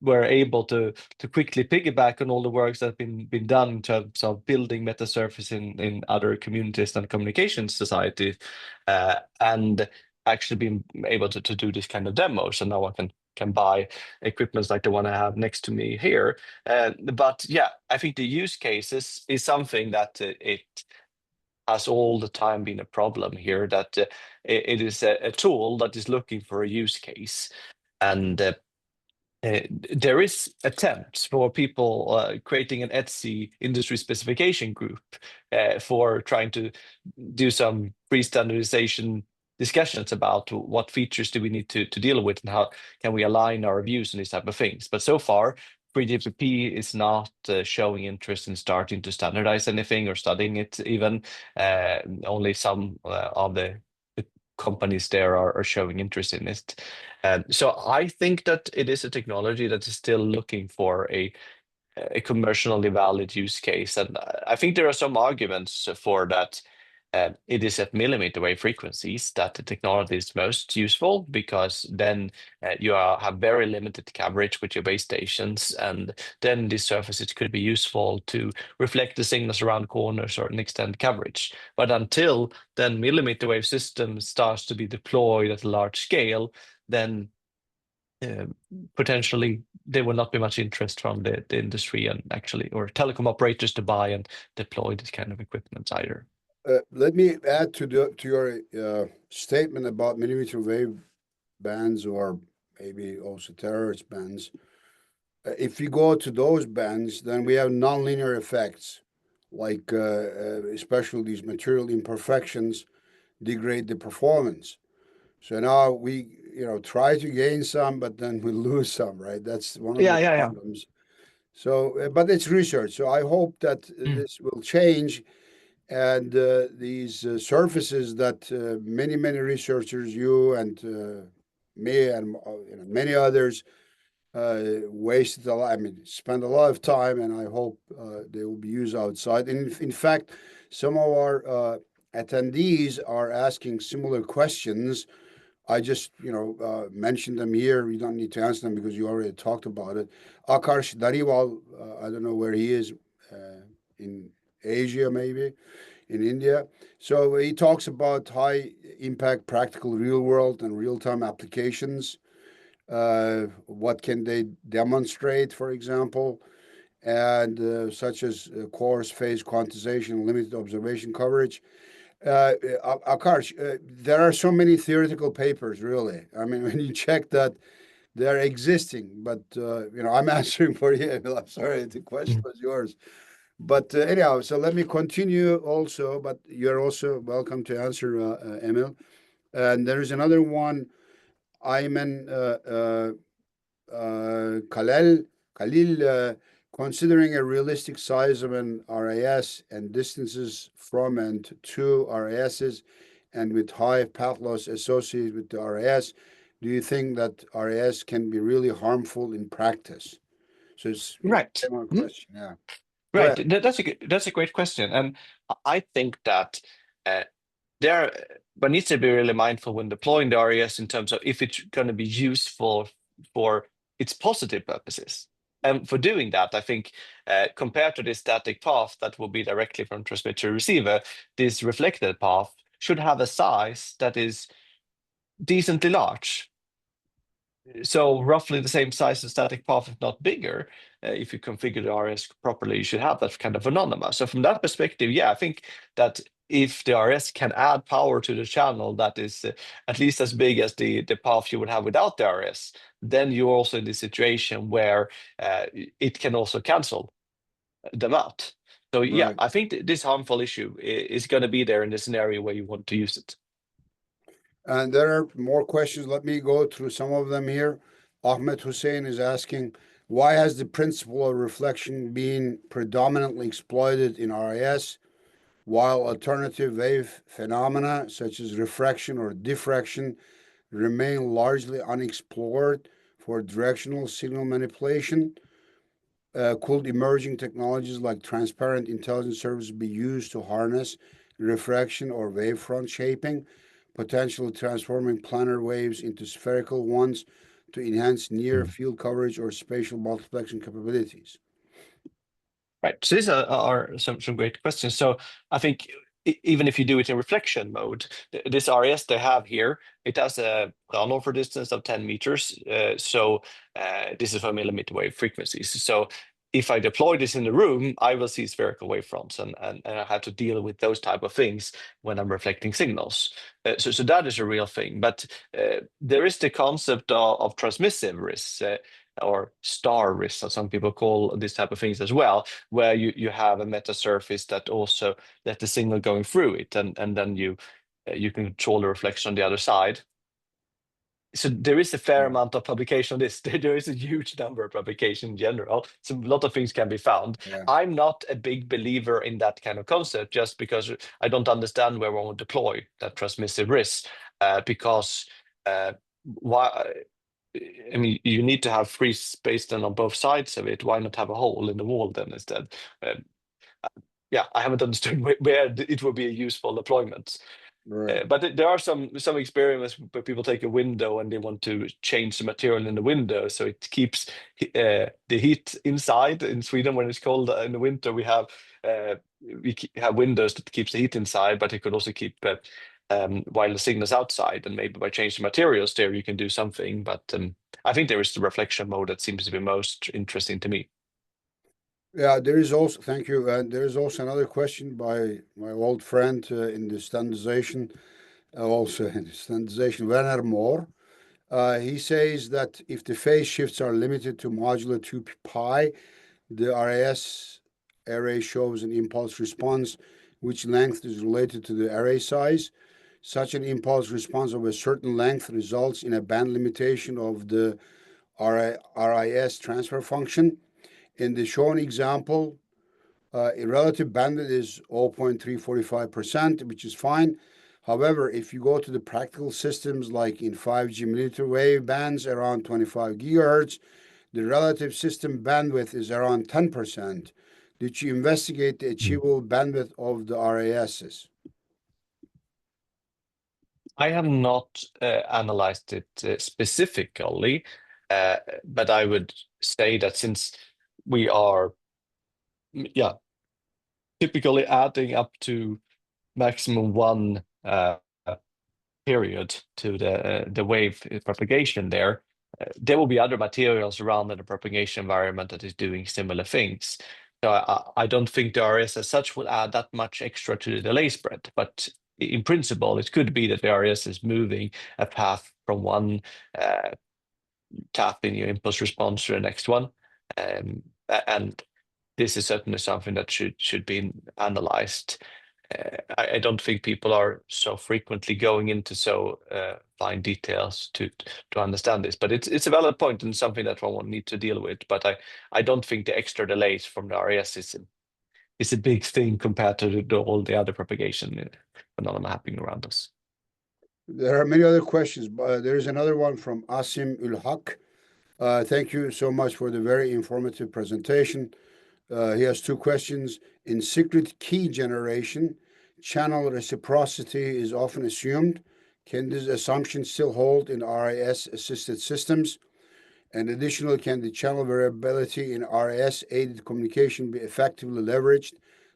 were able to quickly piggyback on all the works that have been done in terms of building meta surface in other communities and communication societies, and actually being able to do this kind of demo. So now I can buy equipments like the one I have next to me here. But yeah, I think the use cases is something that it has all the time been a problem here, that it is a tool that is looking for a use case. And there is attempts for people creating an Etsy industry specification group for trying to do some pre-standardization discussions about what features do we need to deal with and how can we align our views on these type of things. But so far, 3GPP is not showing interest in starting to standardize anything or studying it even. Only some of the companies there are showing interest in it. So I think that it is a technology that is still looking for a commercially valid use case. And I think there are some arguments for that. It is at millimeter wave frequencies that the technology is most useful, because then have very limited coverage with your base stations, and then these surfaces could be useful to reflect the signals around corners or extend coverage. But until then millimeter wave system starts to be deployed at a large scale, then uh, potentially there will not be much interest from the industry and actually or telecom operators to buy and deploy this kind of equipment either. Let me add to your statement about millimeter wave bands, or maybe also terahertz bands. If we go to those bands, then we have nonlinear effects, like especially these material imperfections degrade the performance. So now we, try to gain some, but then we lose some, right? That's one of the Yeah. problems. So, but it's research. So I hope that Mm. this will change, and these surfaces that many researchers, you and me and many others, wasted a lot. I mean, spent a lot of time, and I hope they will be used outside. And in fact, some of our attendees are asking similar questions. I just, mentioned them here. You don't need to answer them because you already talked about it. Akarsh Dariwal, I don't know where he is, in Asia, maybe in India. So he talks about high impact, practical, real world, and real time applications. What can they demonstrate, for example, and such as coarse phase quantization, limited observation coverage. Akarsh, there are so many theoretical papers, really. I mean, when you check that, they're existing, but I'm answering for you. I'm sorry, the question Mm. was yours. But anyhow, so let me continue also, but you're also welcome to answer, Emil. And there is another one, Ayman Khalil, considering a realistic size of an RIS and distances from and to RISs, and with high path loss associated with the RIS, do you think that RIS can be really harmful in practice? So it's Right. one Mm. question. Yeah, go Right. ahead. That's a great question, and I think that. Uh, there one needs to be really mindful when deploying the RES in terms of if it's going to be useful for its positive purposes. And for doing that, I think compared to the static path that will be directly from transmitter to receiver, this reflected path should have a size that is decently large. So roughly the same size as static path, if not bigger. If you configure the RS properly, you should have that kind of anonymous. So from that perspective, yeah, I think that if the RS can add power to the channel that is at least as big as the path you would have without the RS, then you're also in the situation where it can also cancel them out. So yeah, Right. I think this harmful issue is going to be there in the scenario where you want to use it. And there are more questions. Let me go through some of them here. Ahmed Hussein is asking, why has the principle of reflection been predominantly exploited in RIS, while alternative wave phenomena such as refraction or diffraction remain largely unexplored for directional signal manipulation? Could emerging technologies like transparent intelligent surfaces be used to harness refraction or wavefront shaping, potentially transforming planar waves into spherical ones to enhance near field coverage or spatial multiplexing capabilities? Right. So these are some great questions. So I think even if you do it in reflection mode, this RAS they have here, it has a runover distance of 10 meters. So this is for millimeter wave frequencies. So if I deploy this in the room, I will see spherical wavefronts, and I have to deal with those type of things when I'm reflecting signals. So that is a real thing. But there is the concept of transmissive risks. Or star risks, as some people call these type of things as well, where you have a meta surface that also let the signal going through it, and then you can control the reflection on the other side. So there is a fair amount of publication on this. There is a huge number of publication in general. So a lot of things can be found. Yeah. I'm not a big believer in that kind of concept just because I don't understand where one would deploy that transmissive risk. Because why? I mean, you need to have free space then on both sides of it. Why not have a hole in the wall then instead? Uh, yeah, I haven't understood where it would be a useful deployment. Right. But there are some experiments where people take a window and they want to change the material in the window so it keeps the heat inside. In Sweden, when it's cold in the winter, we have windows that keeps the heat inside, but it could also keep while the signal's outside. And maybe by changing materials there, you can do something. But I think there is the reflection mode that seems to be most interesting to me. Yeah, there is also, thank you. And there is also another question by my old friend in the standardization, also in the standardization, Werner Moore. He says that if the phase shifts are limited to modular 2 pi, the RAS array shows an impulse response which length is related to the array size. Such an impulse response of a certain length results in a band limitation of the RIS transfer function. In the shown example, a relative bandwidth is 0.345%, which is fine. However, if you go to the practical systems like in 5G millimeter wave bands around 25 gigahertz, the relative system bandwidth is around 10%. Did you investigate the achievable bandwidth of the RASs? I have not analyzed it specifically, but I would say that since we are, typically adding up to maximum one period to the wave propagation there will be other materials around in the propagation environment that is doing similar things. So I don't think the RS as such will add that much extra to the delay spread, but in principle, it could be that the RS is moving a path from one tap in your impulse response to the next one. And this is certainly something that should be analyzed. I don't think people are so frequently going into so fine details to understand this, but it's a valid point and something that one will need to deal with. But I don't think the extra delays from the RAS is a big thing compared to all the other propagation phenomena happening around us. There are many other questions, but there is another one from Asim Ul Thank you so much for the very informative presentation. He has two questions. In secret key generation, channel reciprocity is often assumed. Can this assumption still hold in RIS-assisted systems? And additionally, can the channel variability in RIS-aided communication be effectively leveraged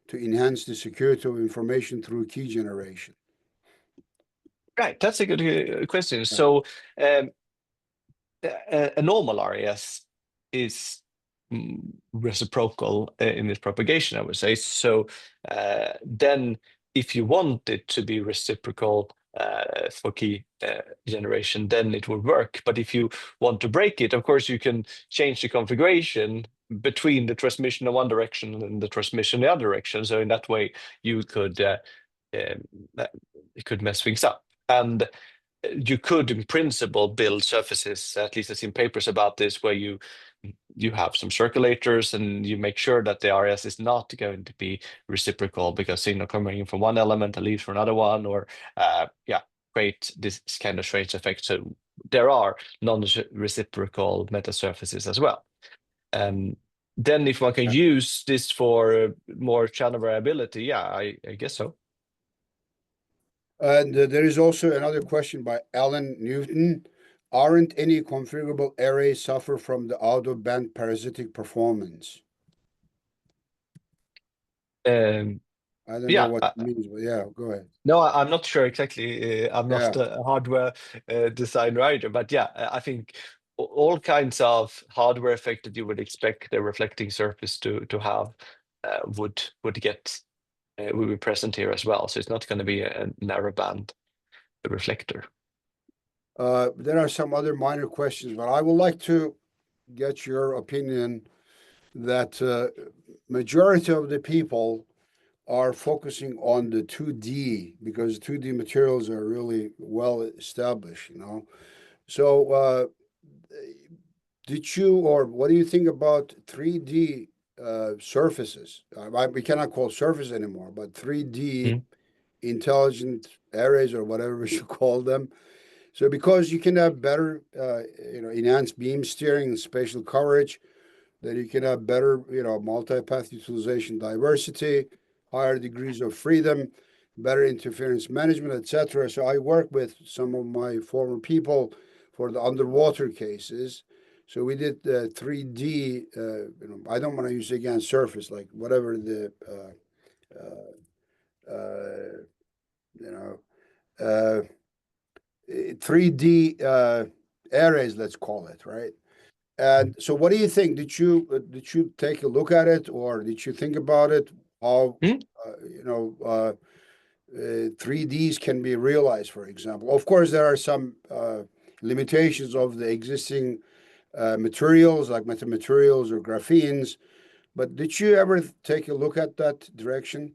to enhance the security of information through key generation? Right, that's a good question. Yeah. So a normal RAS is reciprocal in its propagation, I would say. So then if you want it to be reciprocal for key generation, then it would work. But if you want to break it, of course, you can change the configuration between the transmission in one direction and the transmission in the other direction. So in that way, you could it could mess things up. And you could, in principle, build surfaces. At least I've seen papers about this, where you have some circulators and you make sure that the RS is not going to be reciprocal, because signal coming in from one element and leaves from another one, or create this kind of strange effect. So there are non-reciprocal meta surfaces as well. Then if one can use this for more channel variability, I guess so. And there is also another question by Alan Newton. Aren't any configurable arrays suffer from the out-of-band parasitic performance? I don't know what it means, but yeah, go ahead. No, I'm not sure exactly. I'm not a hardware designer either, but I think all kinds of hardware effect that you would expect the reflecting surface to have would be present here as well. So it's not going to be a narrow band reflector. There are some other minor questions, but I would like to get your opinion that majority of the people are focusing on the 2D because 2D materials are really well established, So did you, or what do you think about 3D surfaces? We cannot call surface anymore, but 3D intelligent arrays, or whatever we should call them. So because you can have better, enhanced beam steering and spatial coverage, that you can have better, multi-path utilization diversity, higher degrees of freedom, better interference management, etc. So I work with some of my former people for the underwater cases. So we did 3D, I don't want to use again surface, like whatever the, 3D arrays, let's call it, right? And so, what do you think? Did you take a look at it, or did you think about it? How 3Ds can be realized, for example. Of course, there are some limitations of the existing materials, like metamaterials or graphenes. But did you ever take a look at that direction?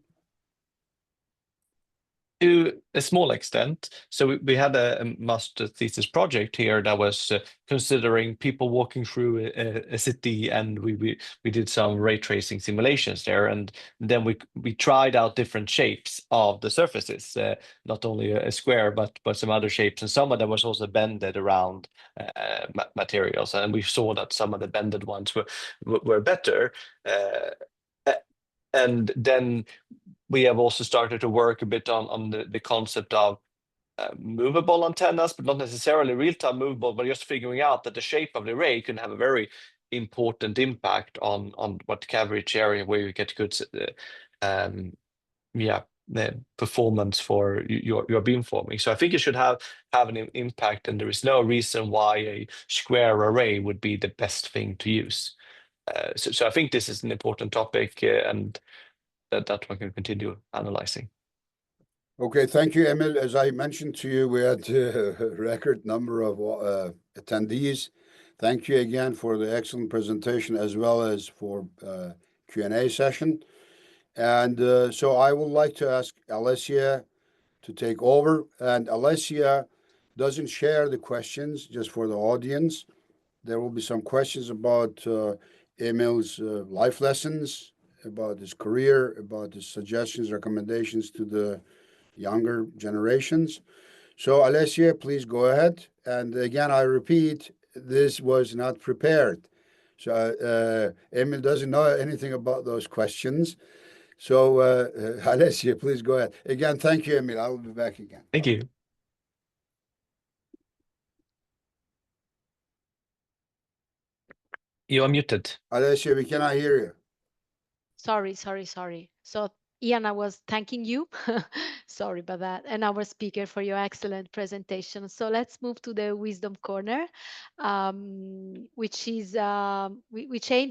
To a small extent. So we had a master thesis project here that was considering people walking through a city, and we did some ray tracing simulations there, and then we tried out different shapes of the surfaces, not only a square but some other shapes, and some of them was also bended around materials, and we saw that some of the bended ones were better. And then we have also started to work a bit on the concept of movable antennas, but not necessarily real-time movable, but just figuring out that the shape of the array can have a very important impact on what coverage area where you get good the performance for your beamforming. So I think it should have an impact, and there is no reason why a square array would be the best thing to use. So I think this is an important topic, and that one can continue analyzing. Okay, thank you, Emil. As I mentioned to you, we had a record number of attendees. Thank you again for the excellent presentation, as well as for Q&A session. And so I would like to ask Alessia to take over. And Alessia doesn't share the questions, just for the audience. There will be some questions about Emil's life lessons, about his career, about his suggestions, recommendations to the younger generations. So, Alessia, please go ahead. And again, I repeat, this was not prepared. So, Emil doesn't know anything about those questions. So, Alessia, please go ahead. Again, thank you, Emil. I will be back again. Thank you. You are muted. Alessia, we cannot hear you. Sorry. So, Ian, I was thanking you. Sorry about that. And our speaker for your excellent presentation. So let's move to the Wisdom Corner, which aims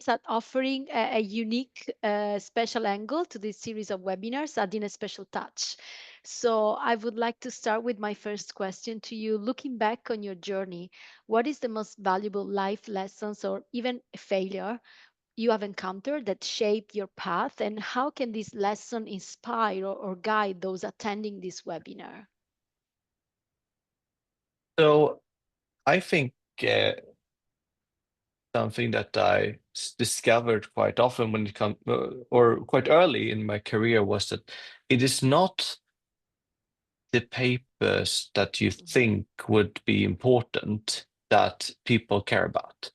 at offering a unique, special angle to this series of webinars, adding a special touch. So I would like to start with my first question to you. Looking back on your journey, what is the most valuable life lessons or even a failure you have encountered that shaped your path, and how can this lesson inspire or guide those attending this webinar? So I think something that I discovered quite often when it comes, or quite early in my career, was that it is not the papers that you think would be important that people care about.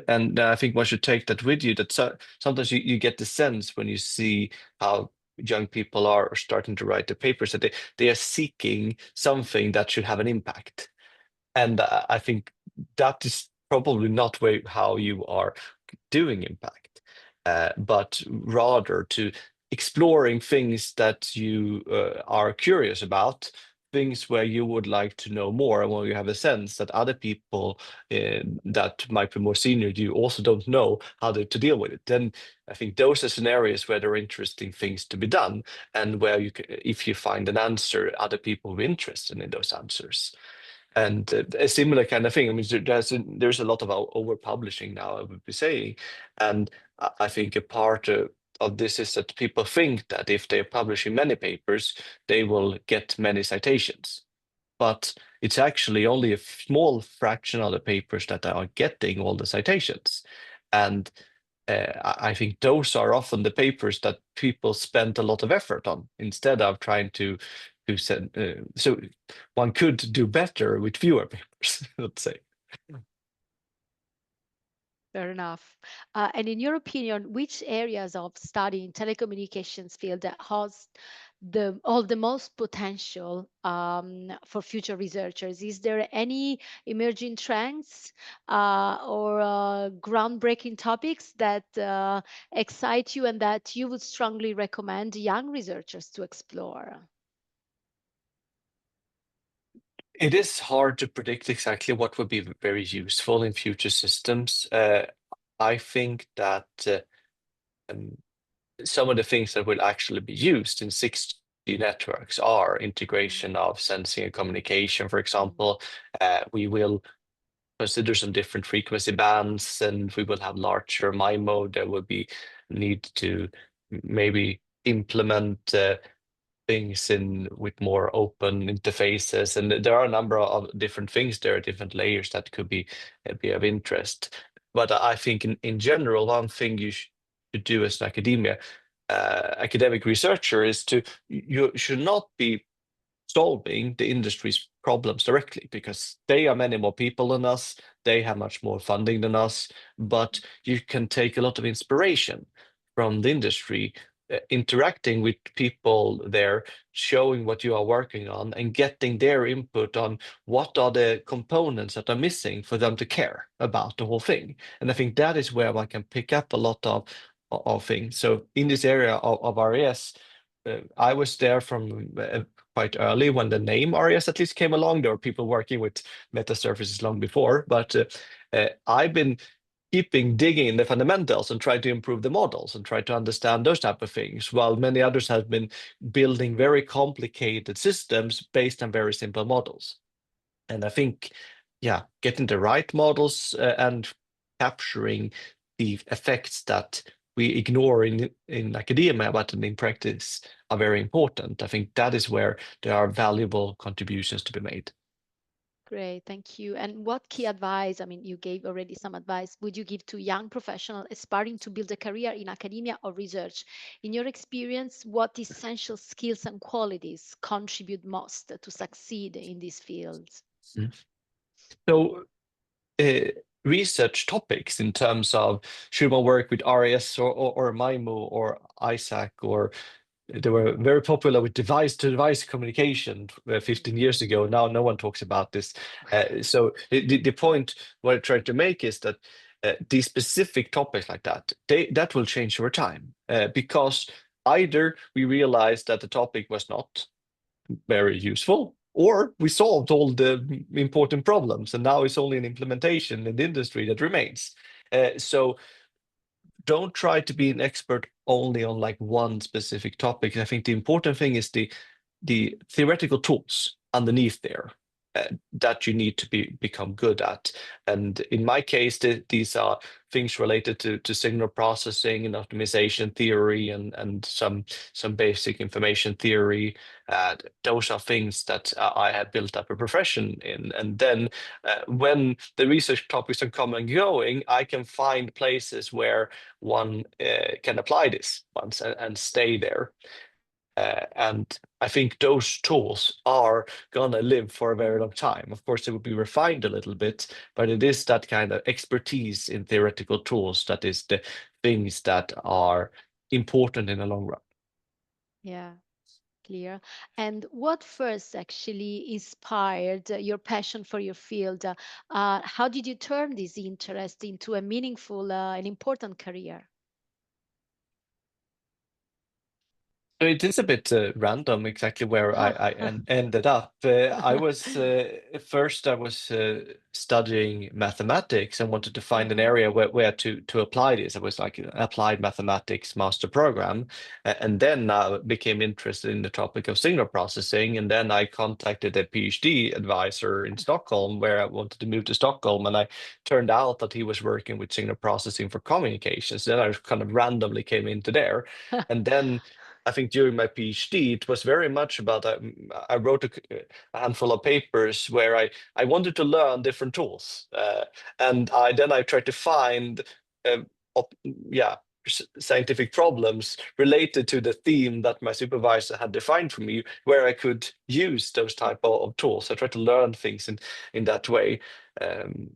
And I think one should take that with you, that sometimes you get the sense when you see how young people are starting to write the papers that they are seeking something that should have an impact. And I think that is probably not how you are doing impact, but rather to exploring things that you are curious about, things where you would like to know more, and where you have a sense that other people that might be more senior you also don't know how to deal with it. Then I think those are scenarios where there are interesting things to be done, and where you can, if you find an answer, other people will be interested in those answers. And a similar kind of thing. I mean, there's a lot of over publishing now, I would be saying, and I think a part of this is that people think that if they're publishing many papers, they will get many citations. But it's actually only a small fraction of the papers that are getting all the citations. And I think those are often the papers that people spend a lot of effort on instead of trying to send. So one could do better with fewer papers, let's say. Fair enough. And in your opinion, which areas of study in telecommunications field that has the most potential for future researchers? Is there any emerging trends or groundbreaking topics that excite you and that you would strongly recommend young researchers to explore? It is hard to predict exactly what would be very useful in future systems. I think that um, some of the things that will actually be used in 6G networks are integration of sensing and communication, for Mm. example. We will consider some different frequency bands, and we will have larger MIMO. There will be need to maybe implement things in with more open interfaces, and there are a number of different things there, different layers that could be of interest. But I think in general, one thing you should do as an academic researcher is you should not be solving the industry's problems directly, because they are many more people than us, they have much more funding than us, but you can take a lot of inspiration from the industry, interacting with people there, showing what you are working on, and getting their input on what are the components that are missing for them to care about the whole thing. And I think that is where one can pick up a lot of things. So in this area of RAS, I was there from quite early when the name RAS at least came along. There were people working with meta surfaces long before, but I've been keeping digging in the fundamentals and try to improve the models and try to understand those type of things, while many others have been building very complicated systems based on very simple models. And I think, yeah, getting the right models and capturing the effects that we ignore in academia, but in practice are very important. I think that is where there are valuable contributions to be made. Great, thank you. And what key advice, I mean, you gave already some advice, would you give to young professionals aspiring to build a career in academia or research? In your experience, what essential skills and qualities contribute most to succeed in these fields? Mm. So research topics in terms of should one work with RAS or MIMO or ISAC, or they were very popular with device-to-device communication 15 years ago. Now no one talks about this. So the point what I tried to make is that these specific topics like that, that will change over time, because either we realize that the topic was not very useful, or we solved all the important problems, and now it's only an implementation in the industry that remains. So don't try to be an expert only on like one specific topic. I think the important thing is the theoretical tools underneath there, that you need to become good at. And in my case, these are things related to signal processing and optimization theory, and some basic information theory. Those are things that I have built up a profession in. And then when the research topics are coming and going, I can find places where one can apply this once and stay there. And I think those tools are gonna live for a very long time. Of course, it will be refined a little bit, but it is that kind of expertise in theoretical tools that is the things that are important in the long run. Yeah, clear. And what first actually inspired your passion for your field? How did you turn this interest into a meaningful and important career? So it is a bit random exactly where ended up. I was first I was studying mathematics and wanted to find an Uh-huh. area where to apply this. It was like an applied mathematics master program, and then I became interested in the topic of signal processing. And then I contacted a PhD advisor in Stockholm, where I wanted to move to Stockholm, and I turned out that he was working with signal processing for communications. Then I kind of randomly came into there, and then I think during my PhD, it was very much about I wrote a handful of papers where I wanted to learn different tools, and then I tried to find, uh, yeah, scientific problems related to the theme that my supervisor had defined for me, where I could use those type of tools. I tried to learn things in that way. Um,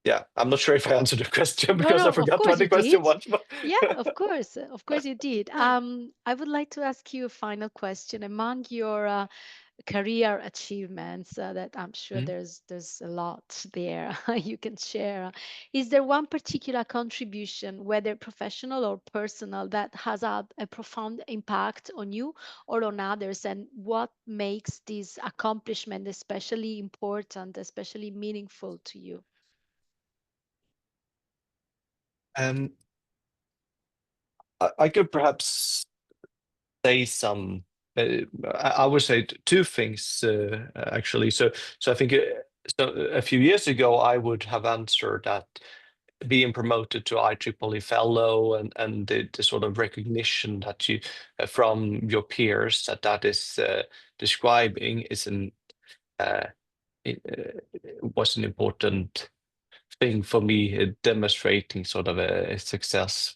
yeah, I'm not sure if I answered the question No, because I no, of forgot course what you the question did. was. But Yeah, of course you did. I would like to ask you a final question. Among your career achievements, that I'm sure Mm. there's a lot there you can share. Is there one particular contribution, whether professional or personal, that has had a profound impact on you or on others? And what makes this accomplishment especially important, especially meaningful to you? Um, I could perhaps say some. I would say two things actually. So I think so a few years ago I would have answered that being promoted to IEEE fellow and the sort of recognition that you from your peers that is describing is an it, was an important thing for me, demonstrating sort of a success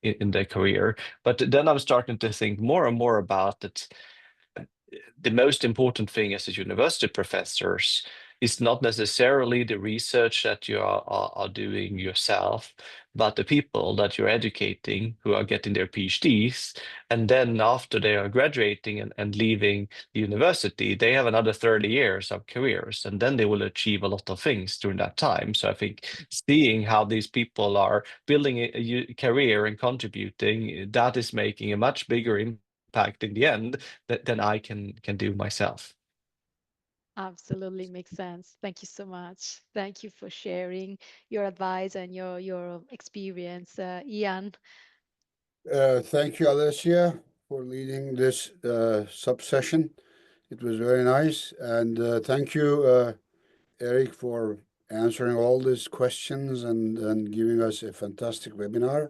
in their career. But then I'm starting to think more and more about it. The most important thing as a university professors is not necessarily the research that you are doing yourself, but the people that you're educating who are getting their PhDs. And then after they are graduating and leaving the university, they have another 30 years of careers, and then they will achieve a lot of things during that time. So I think seeing how these people are building a career and contributing, that is making a much bigger impact in the end than I can do myself. Absolutely makes sense. Thank you so much. Thank you for sharing your advice and your experience, Ian. Thank you, Alessia, for leading this sub-session. It was very nice. And thank you, Eric, for answering all these questions and giving us a fantastic webinar.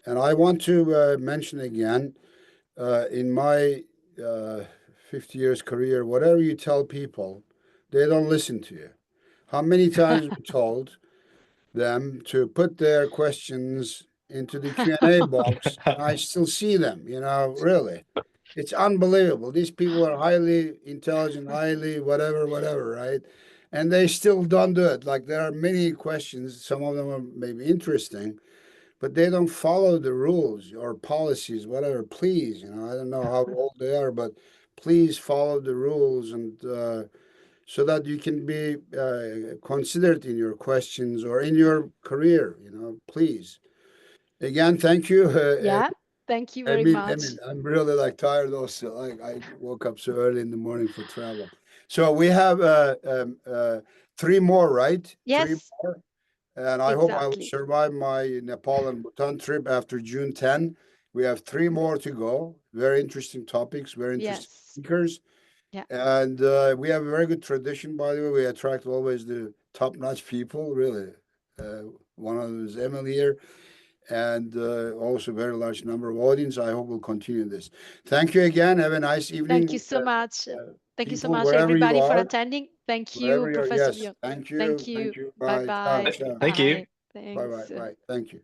And I want to mention again, in my 50 years career, whatever you tell people, they don't listen to you. How many times we told them to put their questions into the Q&A box, and I still see them, really. It's unbelievable. These people are highly intelligent, highly whatever, right? and they still don't do it. Like there are many questions, some of them are maybe interesting, but they don't follow the rules or policies, whatever. Please, I don't know how old they are, but please follow the rules and so that you can be considered in your questions or in your career. Please. Again, thank you. Yeah, thank you very much. I'm really like tired also. I woke up so early in the morning for travel. So we have three more, right? Three Yes, more. And I hope I will exactly. survive my Nepal and Bhutan trip after June 10. We have three more to go. Very interesting topics, very interesting Yes. speakers. Yeah. And we have a very good tradition, by the way. We attract always the top-notch people, really. Uh, One of them is Emily here, and also very large number of audience. I hope we'll continue this. Thank you again. Have a nice Thank you evening, so much. Thank you so people, much, wherever you everybody, for are. attending. Thank you, Wherever you're, Professor yes. Bio. Thank Thank you. Thank you. you. Bye Bye. Ciao, bye. ciao. Thank you. Bye. Bye, bye, Thanks. bye. Thank you.